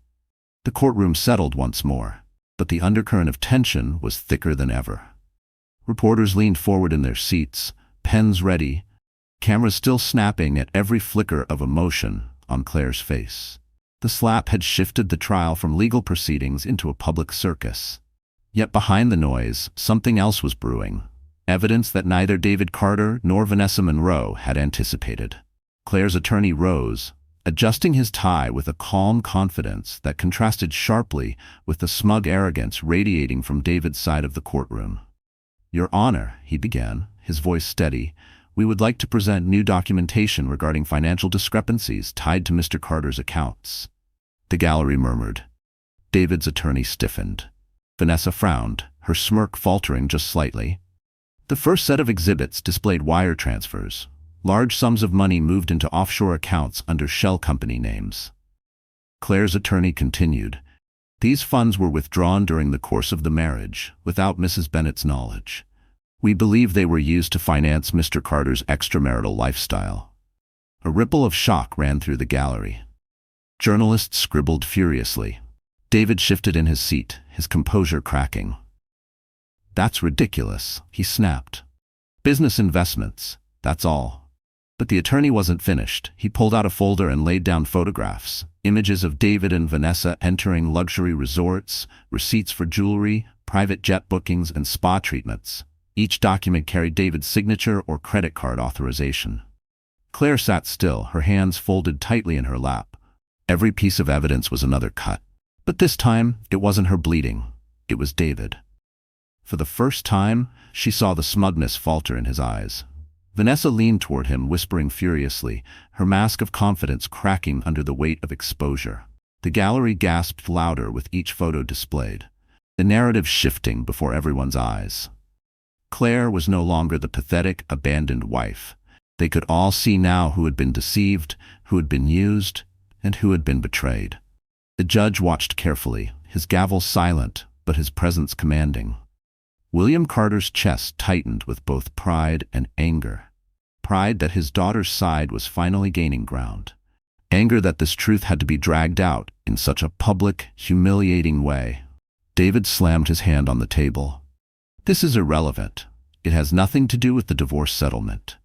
The courtroom settled once more, but the undercurrent of tension was thicker than ever. Reporters leaned forward in their seats, pens ready, cameras still snapping at every flicker of emotion on Clare's face. The slap had shifted the trial from legal proceedings into a public circus. Yet behind the noise, something else was brewing, evidence that neither David Carter nor Vanessa Monroe had anticipated. Clare's attorney rose, adjusting his tie with a calm confidence that contrasted sharply with the smug arrogance radiating from David's side of the courtroom. "Your Honor," he began, his voice steady, "we would like to present new documentation regarding financial discrepancies tied to Mr. Carter's accounts." The gallery murmured. David's attorney stiffened. Vanessa frowned, her smirk faltering just slightly. The first set of exhibits displayed wire transfers. Large sums of money moved into offshore accounts under shell company names. Clare's attorney continued. These funds were withdrawn during the course of the marriage, without Mrs. Bennet's knowledge. We believe they were used to finance Mr. Carter's extramarital lifestyle. A ripple of shock ran through the gallery. Journalists scribbled furiously. David shifted in his seat, his composure cracking. That's ridiculous, he snapped. Business investments, that's all. But the attorney wasn't finished. He pulled out a folder and laid down photographs, images of David and Vanessa entering luxury resorts, receipts for jewelry, private jet bookings, and spa treatments. Each document carried David's signature or credit card authorization. Clare sat still, her hands folded tightly in her lap. Every piece of evidence was another cut. But this time, it wasn't her bleeding. It was David. For the first time, she saw the smugness falter in his eyes. Vanessa leaned toward him, whispering furiously, her mask of confidence cracking under the weight of exposure. The gallery gasped louder with each photo displayed, the narrative shifting before everyone's eyes. Clare was no longer the pathetic, abandoned wife. They could all see now who had been deceived, who had been used, and who had been betrayed. The judge watched carefully, his gavel silent, but his presence commanding. William Carter's chest tightened with both pride and anger. Pride that his daughter's side was finally gaining ground. Anger that this truth had to be dragged out in such a public, humiliating way. David slammed his hand on the table. This is irrelevant. It has nothing to do with the divorce settlement.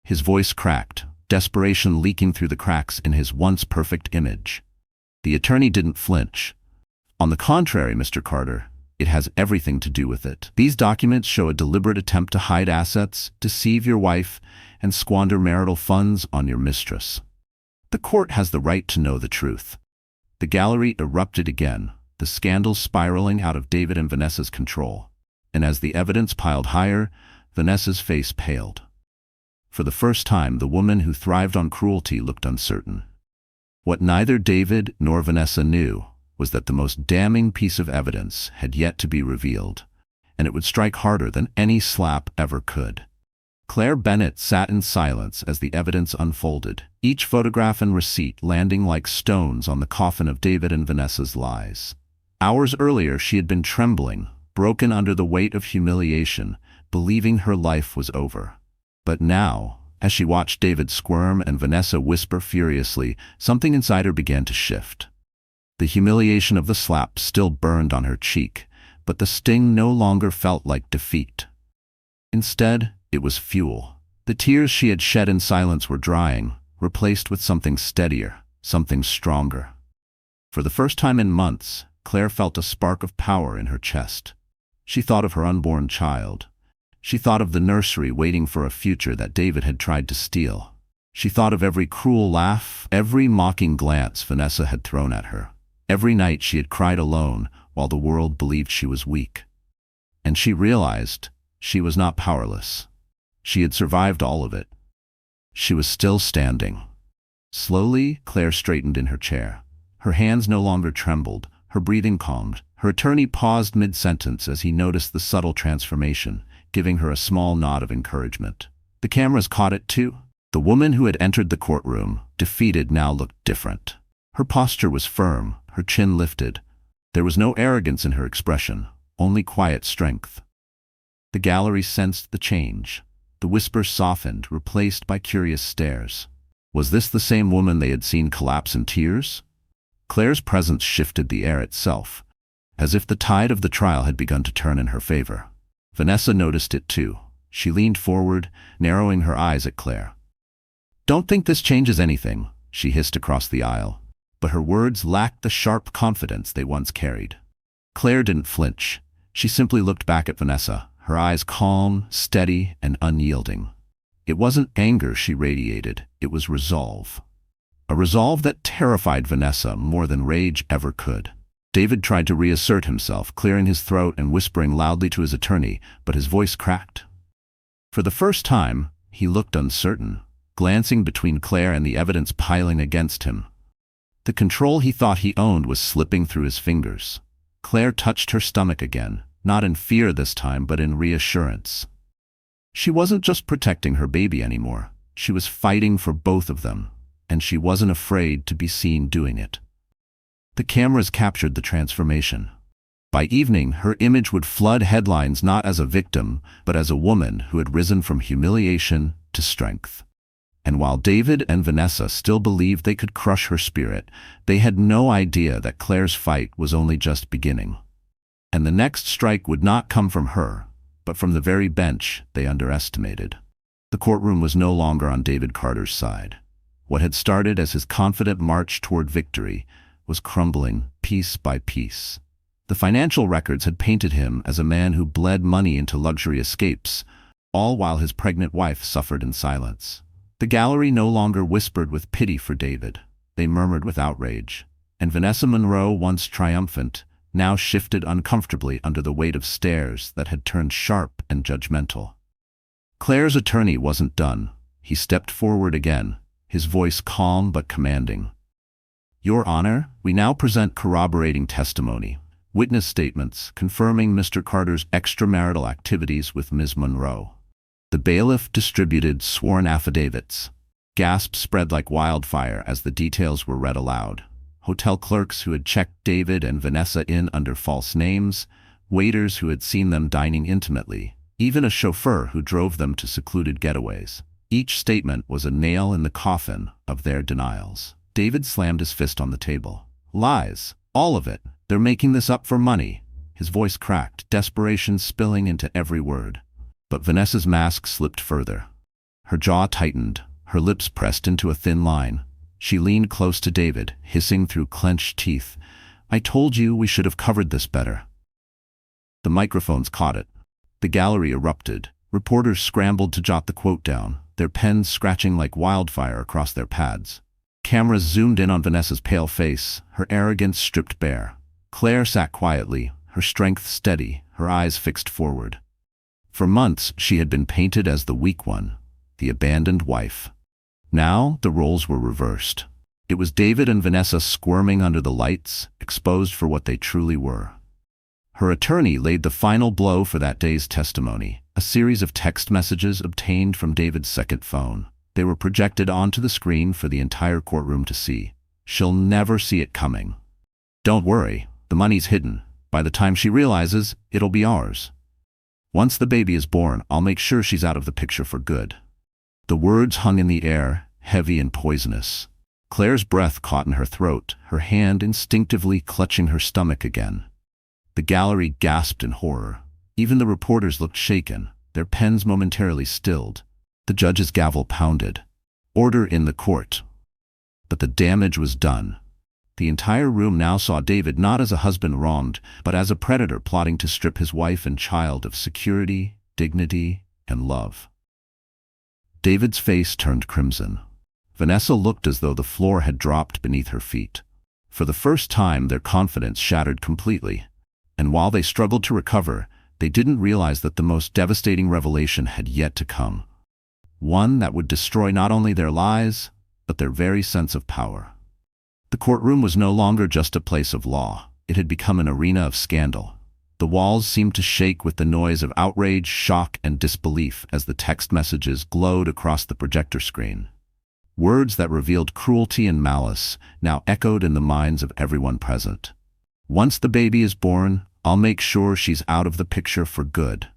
His voice cracked, desperation leaking through the cracks in his once perfect image. The attorney didn't flinch. On the contrary, Mr. Carter, it has everything to do with it. These documents show a deliberate attempt to hide assets, deceive your wife, and squander marital funds on your mistress. The court has the right to know the truth. The gallery erupted again, the scandal spiraling out of David and Vanessa's control. And as the evidence piled higher, Vanessa's face paled. For the first time, the woman who thrived on cruelty looked uncertain. What neither David nor Vanessa knew was that the most damning piece of evidence had yet to be revealed, and it would strike harder than any slap ever could. Clare Bennett sat in silence as the evidence unfolded, each photograph and receipt landing like stones on the coffin of David and Vanessa's lies. Hours earlier, she had been trembling, broken under the weight of humiliation, believing her life was over. But now, as she watched David squirm and Vanessa whisper furiously, something inside her began to shift. The humiliation of the slap still burned on her cheek, but the sting no longer felt like defeat. Instead, it was fuel. The tears she had shed in silence were drying, replaced with something steadier, something stronger. For the first time in months, Clare felt a spark of power in her chest. She thought of her unborn child. She thought of the nursery waiting for a future that David had tried to steal. She thought of every cruel laugh, every mocking glance Vanessa had thrown at her. Every night she had cried alone while the world believed she was weak. And she realized she was not powerless. She had survived all of it. She was still standing. Slowly, Clare straightened in her chair. Her hands no longer trembled, her breathing calmed. Her attorney paused mid-sentence as he noticed the subtle transformation, giving her a small nod of encouragement. The cameras caught it too. The woman who had entered the courtroom, defeated, now looked different. Her posture was firm, her chin lifted. There was no arrogance in her expression, only quiet strength. The gallery sensed the change. The whispers softened, replaced by curious stares. Was this the same woman they had seen collapse in tears? Clare's presence shifted the air itself, as if the tide of the trial had begun to turn in her favor. Vanessa noticed it too. She leaned forward, narrowing her eyes at Clare. "Don't think this changes anything," she hissed across the aisle. But her words lacked the sharp confidence they once carried. Clare didn't flinch. She simply looked back at Vanessa, her eyes calm, steady, and unyielding. It wasn't anger she radiated, it was resolve. A resolve that terrified Vanessa more than rage ever could. David tried to reassert himself, clearing his throat and whispering loudly to his attorney, but his voice cracked. For the first time, he looked uncertain, glancing between Clare and the evidence piling against him. The control he thought he owned was slipping through his fingers. Clare touched her stomach again, not in fear this time but in reassurance. She wasn't just protecting her baby anymore. She was fighting for both of them, and she wasn't afraid to be seen doing it. The cameras captured the transformation. By evening, her image would flood headlines not as a victim, but as a woman who had risen from humiliation to strength. And while David and Vanessa still believed they could crush her spirit, they had no idea that Claire's fight was only just beginning. And the next strike would not come from her, but from the very bench they underestimated. The courtroom was no longer on David Carter's side. What had started as his confident march toward victory was crumbling piece by piece. The financial records had painted him as a man who bled money into luxury escapes, all while his pregnant wife suffered in silence. The gallery no longer whispered with pity for David. They murmured with outrage. And Vanessa Monroe, once triumphant, now shifted uncomfortably under the weight of stares that had turned sharp and judgmental. Claire's attorney wasn't done. He stepped forward again, his voice calm but commanding. "Your Honor, we now present corroborating testimony, witness statements confirming Mr. Carter's extramarital activities with Ms. Monroe." The bailiff distributed sworn affidavits. Gasps spread like wildfire as the details were read aloud. Hotel clerks who had checked David and Vanessa in under false names, waiters who had seen them dining intimately, even a chauffeur who drove them to secluded getaways. Each statement was a nail in the coffin of their denials. David slammed his fist on the table. "Lies. All of it. They're making this up for money." His voice cracked, desperation spilling into every word. But Vanessa's mask slipped further. Her jaw tightened, her lips pressed into a thin line. She leaned close to David, hissing through clenched teeth. "I told you we should have covered this better." The microphones caught it. The gallery erupted. Reporters scrambled to jot the quote down, their pens scratching like wildfire across their pads. Cameras zoomed in on Vanessa's pale face, her arrogance stripped bare. Claire sat quietly, her strength steady, her eyes fixed forward. For months, she had been painted as the weak one, the abandoned wife. Now, the roles were reversed. It was David and Vanessa squirming under the lights, exposed for what they truly were. Her attorney laid the final blow for that day's testimony, a series of text messages obtained from David's second phone. They were projected onto the screen for the entire courtroom to see. "She'll never see it coming. Don't worry, the money's hidden. By the time she realizes, it'll be ours. Once the baby is born, I'll make sure she's out of the picture for good." The words hung in the air, heavy and poisonous. Claire's breath caught in her throat, her hand instinctively clutching her stomach again. The gallery gasped in horror. Even the reporters looked shaken, their pens momentarily stilled. The judge's gavel pounded. "Order in the court." But the damage was done. The entire room now saw David not as a husband wronged, but as a predator plotting to strip his wife and child of security, dignity, and love. David's face turned crimson. Vanessa looked as though the floor had dropped beneath her feet. For the first time, their confidence shattered completely. And while they struggled to recover, they didn't realize that the most devastating revelation had yet to come. One that would destroy not only their lives, but their very sense of power. The courtroom was no longer just a place of law. It had become an arena of scandal. The walls seemed to shake with the noise of outrage, shock, and disbelief as the text messages glowed across the projector screen. Words that revealed cruelty and malice now echoed in the minds of everyone present. "Once the baby is born, I'll make sure she's out of the picture for good."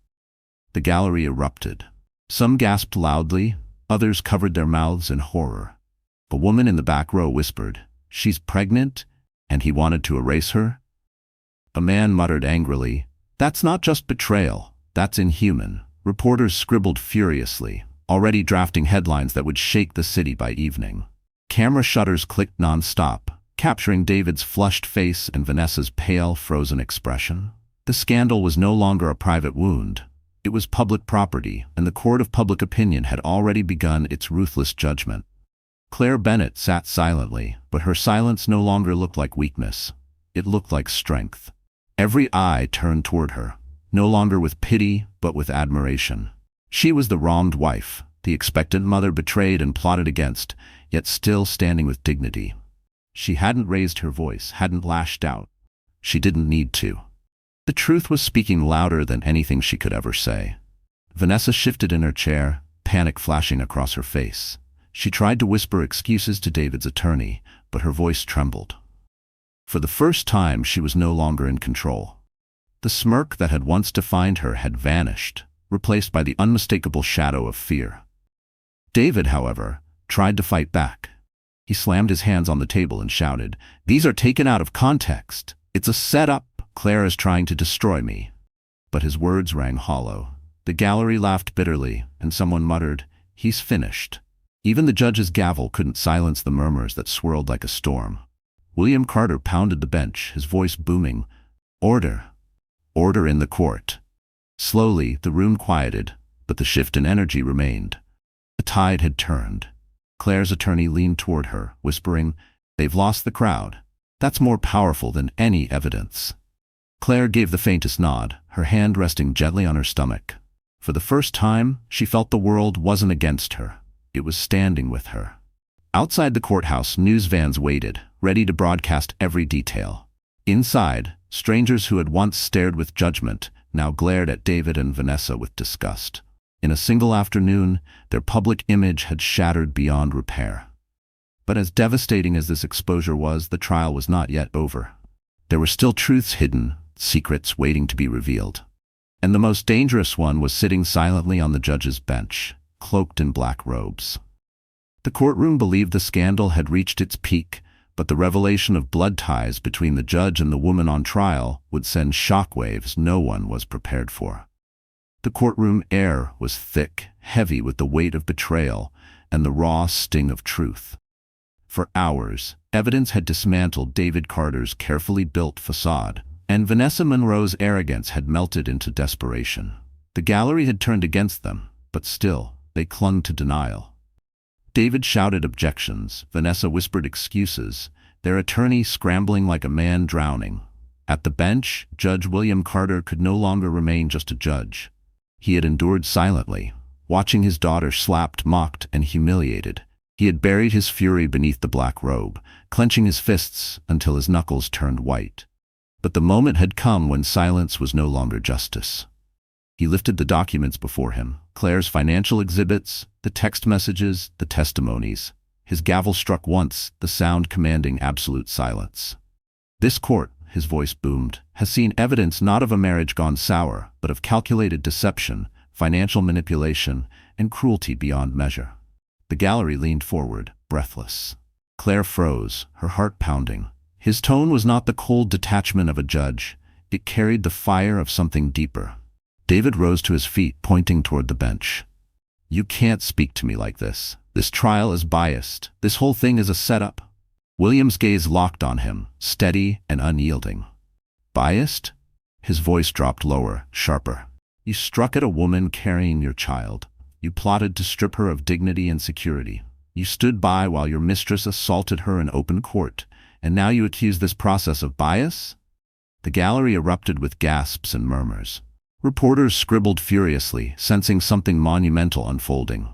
The gallery erupted. Some gasped loudly, others covered their mouths in horror. A woman in the back row whispered, "She's pregnant, and he wanted to erase her?" A man muttered angrily, "That's not just betrayal, that's inhuman." Reporters scribbled furiously, already drafting headlines that would shake the city by evening. Camera shutters clicked non-stop, capturing David's flushed face and Vanessa's pale, frozen expression. The scandal was no longer a private wound. It was public property, and the court of public opinion had already begun its ruthless judgment. Clare Bennett sat silently, but her silence no longer looked like weakness. It looked like strength. Every eye turned toward her, no longer with pity, but with admiration. She was the wronged wife, the expectant mother betrayed and plotted against, yet still standing with dignity. She hadn't raised her voice, hadn't lashed out. She didn't need to. The truth was speaking louder than anything she could ever say. Vanessa shifted in her chair, panic flashing across her face. She tried to whisper excuses to David's attorney, but her voice trembled. For the first time, she was no longer in control. The smirk that had once defined her had vanished, replaced by the unmistakable shadow of fear. David, however, tried to fight back. He slammed his hands on the table and shouted, "These are taken out of context. It's a setup. Clare is trying to destroy me." But his words rang hollow. The gallery laughed bitterly, and someone muttered, "He's finished." Even the judge's gavel couldn't silence the murmurs that swirled like a storm. William Carter pounded the bench, his voice booming, "Order! Order in the court." Slowly, the room quieted, but the shift in energy remained. The tide had turned. Clare's attorney leaned toward her, whispering, "They've lost the crowd. That's more powerful than any evidence." Clare gave the faintest nod, her hand resting gently on her stomach. For the first time, she felt the world wasn't against her. It was standing with her. Outside the courthouse, news vans waited, ready to broadcast every detail. Inside, strangers who had once stared with judgment now glared at David and Vanessa with disgust. In a single afternoon, their public image had shattered beyond repair. But as devastating as this exposure was, the trial was not yet over. There were still truths hidden, secrets waiting to be revealed. And the most dangerous one was sitting silently on the judge's bench, cloaked in black robes. The courtroom believed the scandal had reached its peak, but the revelation of blood ties between the judge and the woman on trial would send shockwaves no one was prepared for. The courtroom air was thick, heavy with the weight of betrayal and the raw sting of truth. For hours, evidence had dismantled David Carter's carefully built facade, and Vanessa Monroe's arrogance had melted into desperation. The gallery had turned against them, but still, they clung to denial. David shouted objections, Vanessa whispered excuses, their attorney scrambling like a man drowning. At the bench, Judge William Carter could no longer remain just a judge. He had endured silently, watching his daughter slapped, mocked, and humiliated. He had buried his fury beneath the black robe, clenching his fists until his knuckles turned white. But the moment had come when silence was no longer justice. He lifted the documents before him, Clare's financial exhibits, the text messages, the testimonies. His gavel struck once, the sound commanding absolute silence. "This court," his voice boomed, "has seen evidence not of a marriage gone sour, but of calculated deception, financial manipulation, and cruelty beyond measure." The gallery leaned forward, breathless. Clare froze, her heart pounding. His tone was not the cold detachment of a judge. It carried the fire of something deeper. David rose to his feet, pointing toward the bench. "You can't speak to me like this. This trial is biased. This whole thing is a setup." William's gaze locked on him, steady and unyielding. "Biased?" His voice dropped lower, sharper. "You struck at a woman carrying your child. You plotted to strip her of dignity and security. You stood by while your mistress assaulted her in open court, and now you accuse this process of bias?" The gallery erupted with gasps and murmurs. Reporters scribbled furiously, sensing something monumental unfolding.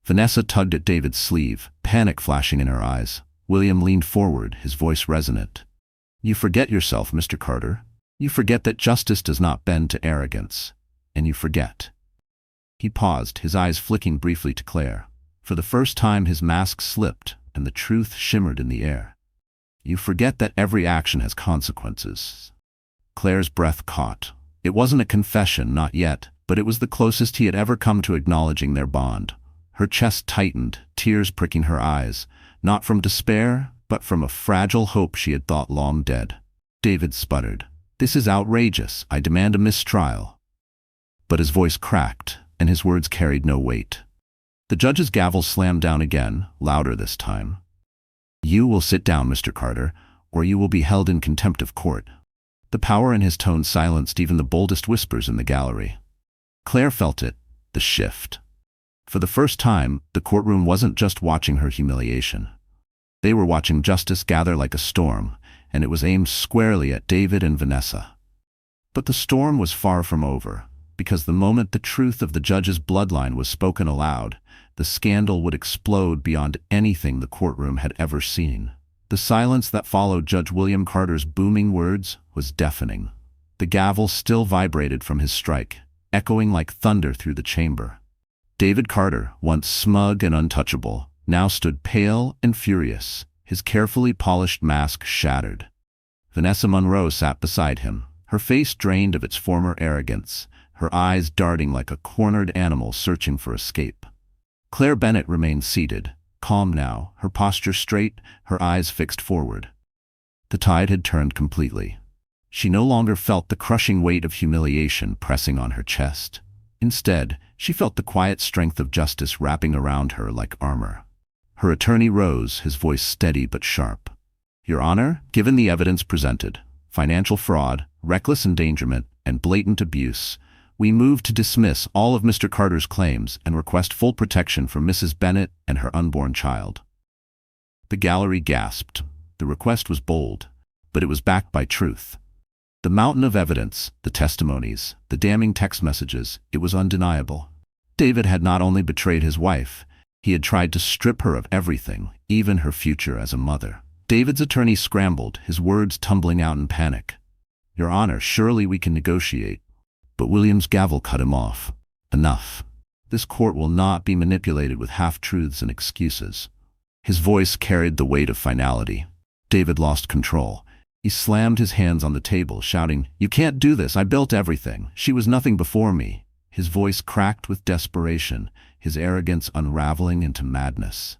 Vanessa tugged at David's sleeve, panic flashing in her eyes. William leaned forward, his voice resonant. "You forget yourself, Mr. Carter. You forget that justice does not bend to arrogance. And you forget." He paused, his eyes flicking briefly to Clare. For the first time his mask slipped, and the truth shimmered in the air. "You forget that every action has consequences." Clare's breath caught. It wasn't a confession, not yet, but it was the closest he had ever come to acknowledging their bond. Her chest tightened, tears pricking her eyes, not from despair, but from a fragile hope she had thought long dead. David sputtered, "This is outrageous. I demand a mistrial." But his voice cracked, and his words carried no weight. The judge's gavel slammed down again, louder this time. "You will sit down, Mr. Carter, or you will be held in contempt of court." The power in his tone silenced even the boldest whispers in the gallery. Clare felt it, the shift. For the first time, the courtroom wasn't just watching her humiliation. They were watching justice gather like a storm, and it was aimed squarely at David and Vanessa. But the storm was far from over, because the moment the truth of the judge's bloodline was spoken aloud, the scandal would explode beyond anything the courtroom had ever seen. The silence that followed Judge William Carter's booming words was deafening. The gavel still vibrated from his strike, echoing like thunder through the chamber. David Carter, once smug and untouchable, now stood pale and furious, his carefully polished mask shattered. Vanessa Monroe sat beside him, her face drained of its former arrogance, her eyes darting like a cornered animal searching for escape. Clare Bennett remained seated, calm now, her posture straight, her eyes fixed forward. The tide had turned completely. She no longer felt the crushing weight of humiliation pressing on her chest. Instead, she felt the quiet strength of justice wrapping around her like armor. Her attorney rose, his voice steady but sharp. Your Honor, given the evidence presented, financial fraud, reckless endangerment, and blatant abuse, we move to dismiss all of Mr. Carter's claims and request full protection for Mrs. Bennett and her unborn child. The gallery gasped. The request was bold, but it was backed by truth. The mountain of evidence, the testimonies, the damning text messages, it was undeniable. David had not only betrayed his wife, he had tried to strip her of everything, even her future as a mother. David's attorney scrambled, his words tumbling out in panic. Your Honor, surely we can negotiate. But William's gavel cut him off. Enough. This court will not be manipulated with half-truths and excuses. His voice carried the weight of finality. David lost control. He slammed his hands on the table, shouting, You can't do this, I built everything. She was nothing before me. His voice cracked with desperation, his arrogance unraveling into madness.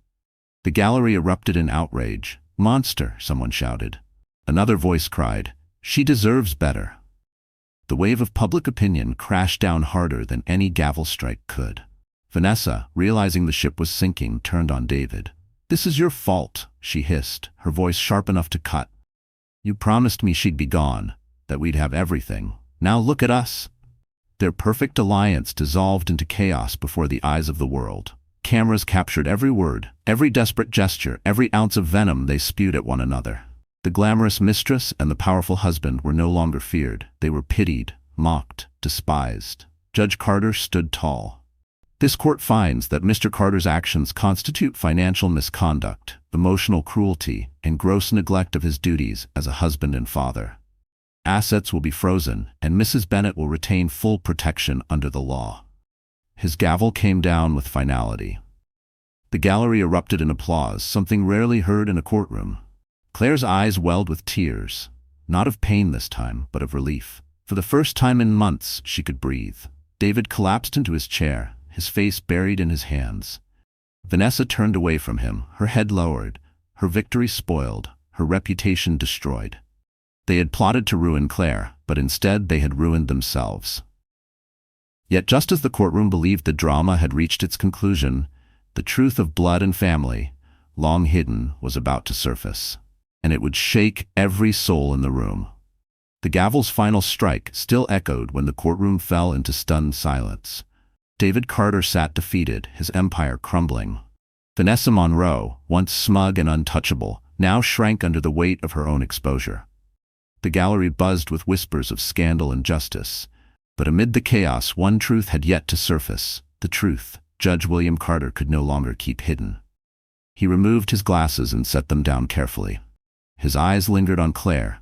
The gallery erupted in outrage. Monster, someone shouted. Another voice cried, She deserves better. The wave of public opinion crashed down harder than any gavel strike could. Vanessa, realizing the ship was sinking, turned on David. This is your fault, she hissed, her voice sharp enough to cut. You promised me she'd be gone, that we'd have everything. Now look at us. Their perfect alliance dissolved into chaos before the eyes of the world. Cameras captured every word, every desperate gesture, every ounce of venom they spewed at one another. The glamorous mistress and the powerful husband were no longer feared. They were pitied, mocked, despised. Judge Carter stood tall. This court finds that Mr. Carter's actions constitute financial misconduct, emotional cruelty, and gross neglect of his duties as a husband and father. Assets will be frozen, and Mrs. Bennett will retain full protection under the law. His gavel came down with finality. The gallery erupted in applause, something rarely heard in a courtroom. Clare's eyes welled with tears, not of pain this time, but of relief. For the first time in months, she could breathe. David collapsed into his chair, his face buried in his hands. Vanessa turned away from him, her head lowered, her victory spoiled, her reputation destroyed. They had plotted to ruin Clare, but instead they had ruined themselves. Yet just as the courtroom believed the drama had reached its conclusion, the truth of blood and family, long hidden, was about to surface. And it would shake every soul in the room. The gavel's final strike still echoed when the courtroom fell into stunned silence. David Carter sat defeated, his empire crumbling. Vanessa Monroe, once smug and untouchable, now shrank under the weight of her own exposure. The gallery buzzed with whispers of scandal and justice. But amid the chaos, one truth had yet to surface. The truth Judge William Carter could no longer keep hidden. He removed his glasses and set them down carefully. His eyes lingered on Clare,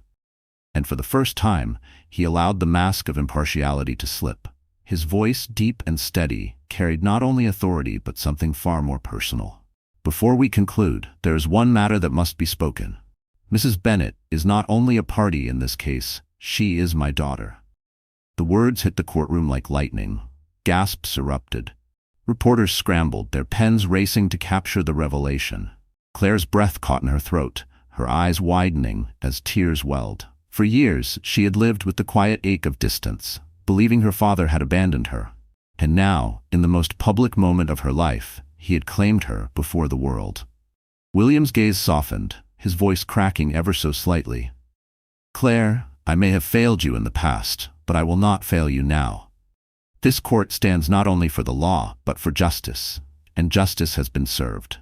and for the first time, he allowed the mask of impartiality to slip. His voice, deep and steady, carried not only authority but something far more personal. Before we conclude, there is one matter that must be spoken. Mrs. Bennett is not only a party in this case, she is my daughter. The words hit the courtroom like lightning. Gasps erupted. Reporters scrambled, their pens racing to capture the revelation. Clare's breath caught in her throat, her eyes widening as tears welled. For years, she had lived with the quiet ache of distance, believing her father had abandoned her. And now, in the most public moment of her life, he had claimed her before the world. William's gaze softened, his voice cracking ever so slightly. Clare, I may have failed you in the past, but I will not fail you now. This court stands not only for the law, but for justice, and justice has been served.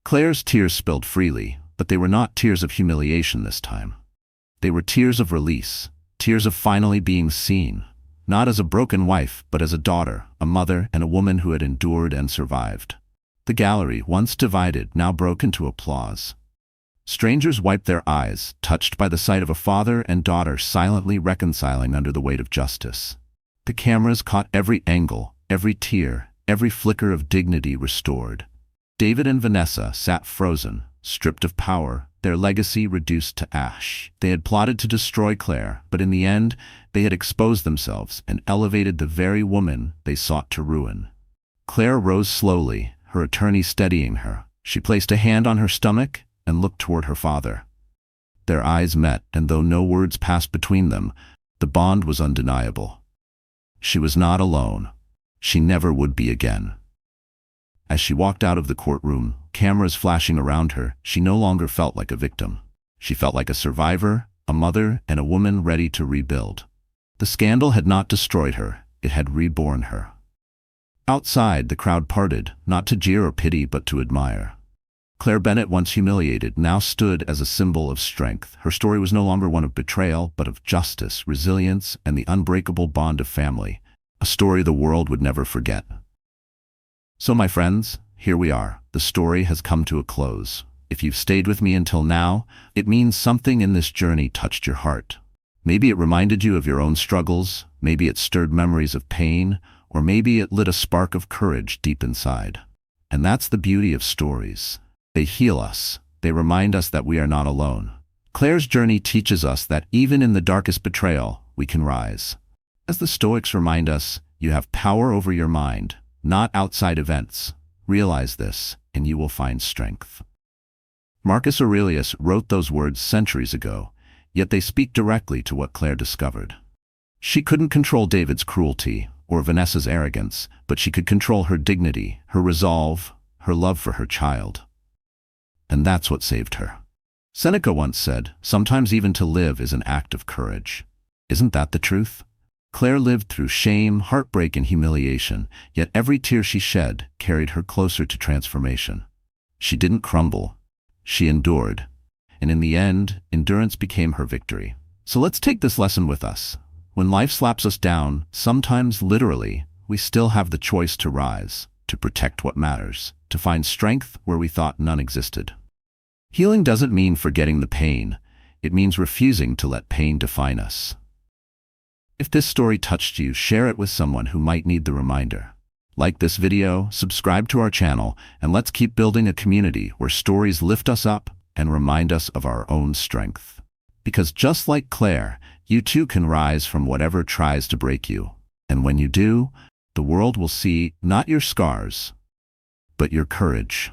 Clare's tears spilled freely, but they were not tears of humiliation this time. They were tears of release, tears of finally being seen, not as a broken wife, but as a daughter, a mother, and a woman who had endured and survived. The gallery, once divided, now broke into applause. Strangers wiped their eyes, touched by the sight of a father and daughter silently reconciling under the weight of justice. The cameras caught every angle, every tear, every flicker of dignity restored. David and Vanessa sat frozen, stripped of power, their legacy reduced to ash. They had plotted to destroy Clare, but in the end, they had exposed themselves and elevated the very woman they sought to ruin. Clare rose slowly, her attorney steadying her. She placed a hand on her stomach and looked toward her father. Their eyes met, and though no words passed between them, the bond was undeniable. She was not alone. She never would be again. As she walked out of the courtroom, cameras flashing around her, she no longer felt like a victim. She felt like a survivor, a mother, and a woman ready to rebuild. The scandal had not destroyed her, it had reborn her. Outside, the crowd parted, not to jeer or pity, but to admire. Clare Bennett, once humiliated, now stood as a symbol of strength. Her story was no longer one of betrayal, but of justice, resilience, and the unbreakable bond of family, a story the world would never forget. So, my friends, here we are. The story has come to a close. If you've stayed with me until now, it means something in this journey touched your heart. Maybe it reminded you of your own struggles, maybe it stirred memories of pain, or maybe it lit a spark of courage deep inside. And that's the beauty of stories. They heal us. They remind us that we are not alone. Clare's journey teaches us that even in the darkest betrayal, we can rise. As the Stoics remind us, you have power over your mind, not outside events. Realize this, and you will find strength. Marcus Aurelius wrote those words centuries ago, yet they speak directly to what Clare discovered. She couldn't control David's cruelty or Vanessa's arrogance, but she could control her dignity, her resolve, her love for her child. And that's what saved her. Seneca once said, "Sometimes even to live is an act of courage." Isn't that the truth? Clare lived through shame, heartbreak, and humiliation, yet every tear she shed carried her closer to transformation. She didn't crumble. She endured. And in the end, endurance became her victory. So let's take this lesson with us. When life slaps us down, sometimes literally, we still have the choice to rise, to protect what matters, to find strength where we thought none existed. Healing doesn't mean forgetting the pain. It means refusing to let pain define us. If this story touched you, share it with someone who might need the reminder. Like this video, subscribe to our channel, and let's keep building a community where stories lift us up and remind us of our own strength. Because just like Clare, you too can rise from whatever tries to break you. And when you do, the world will see not your scars, but your courage.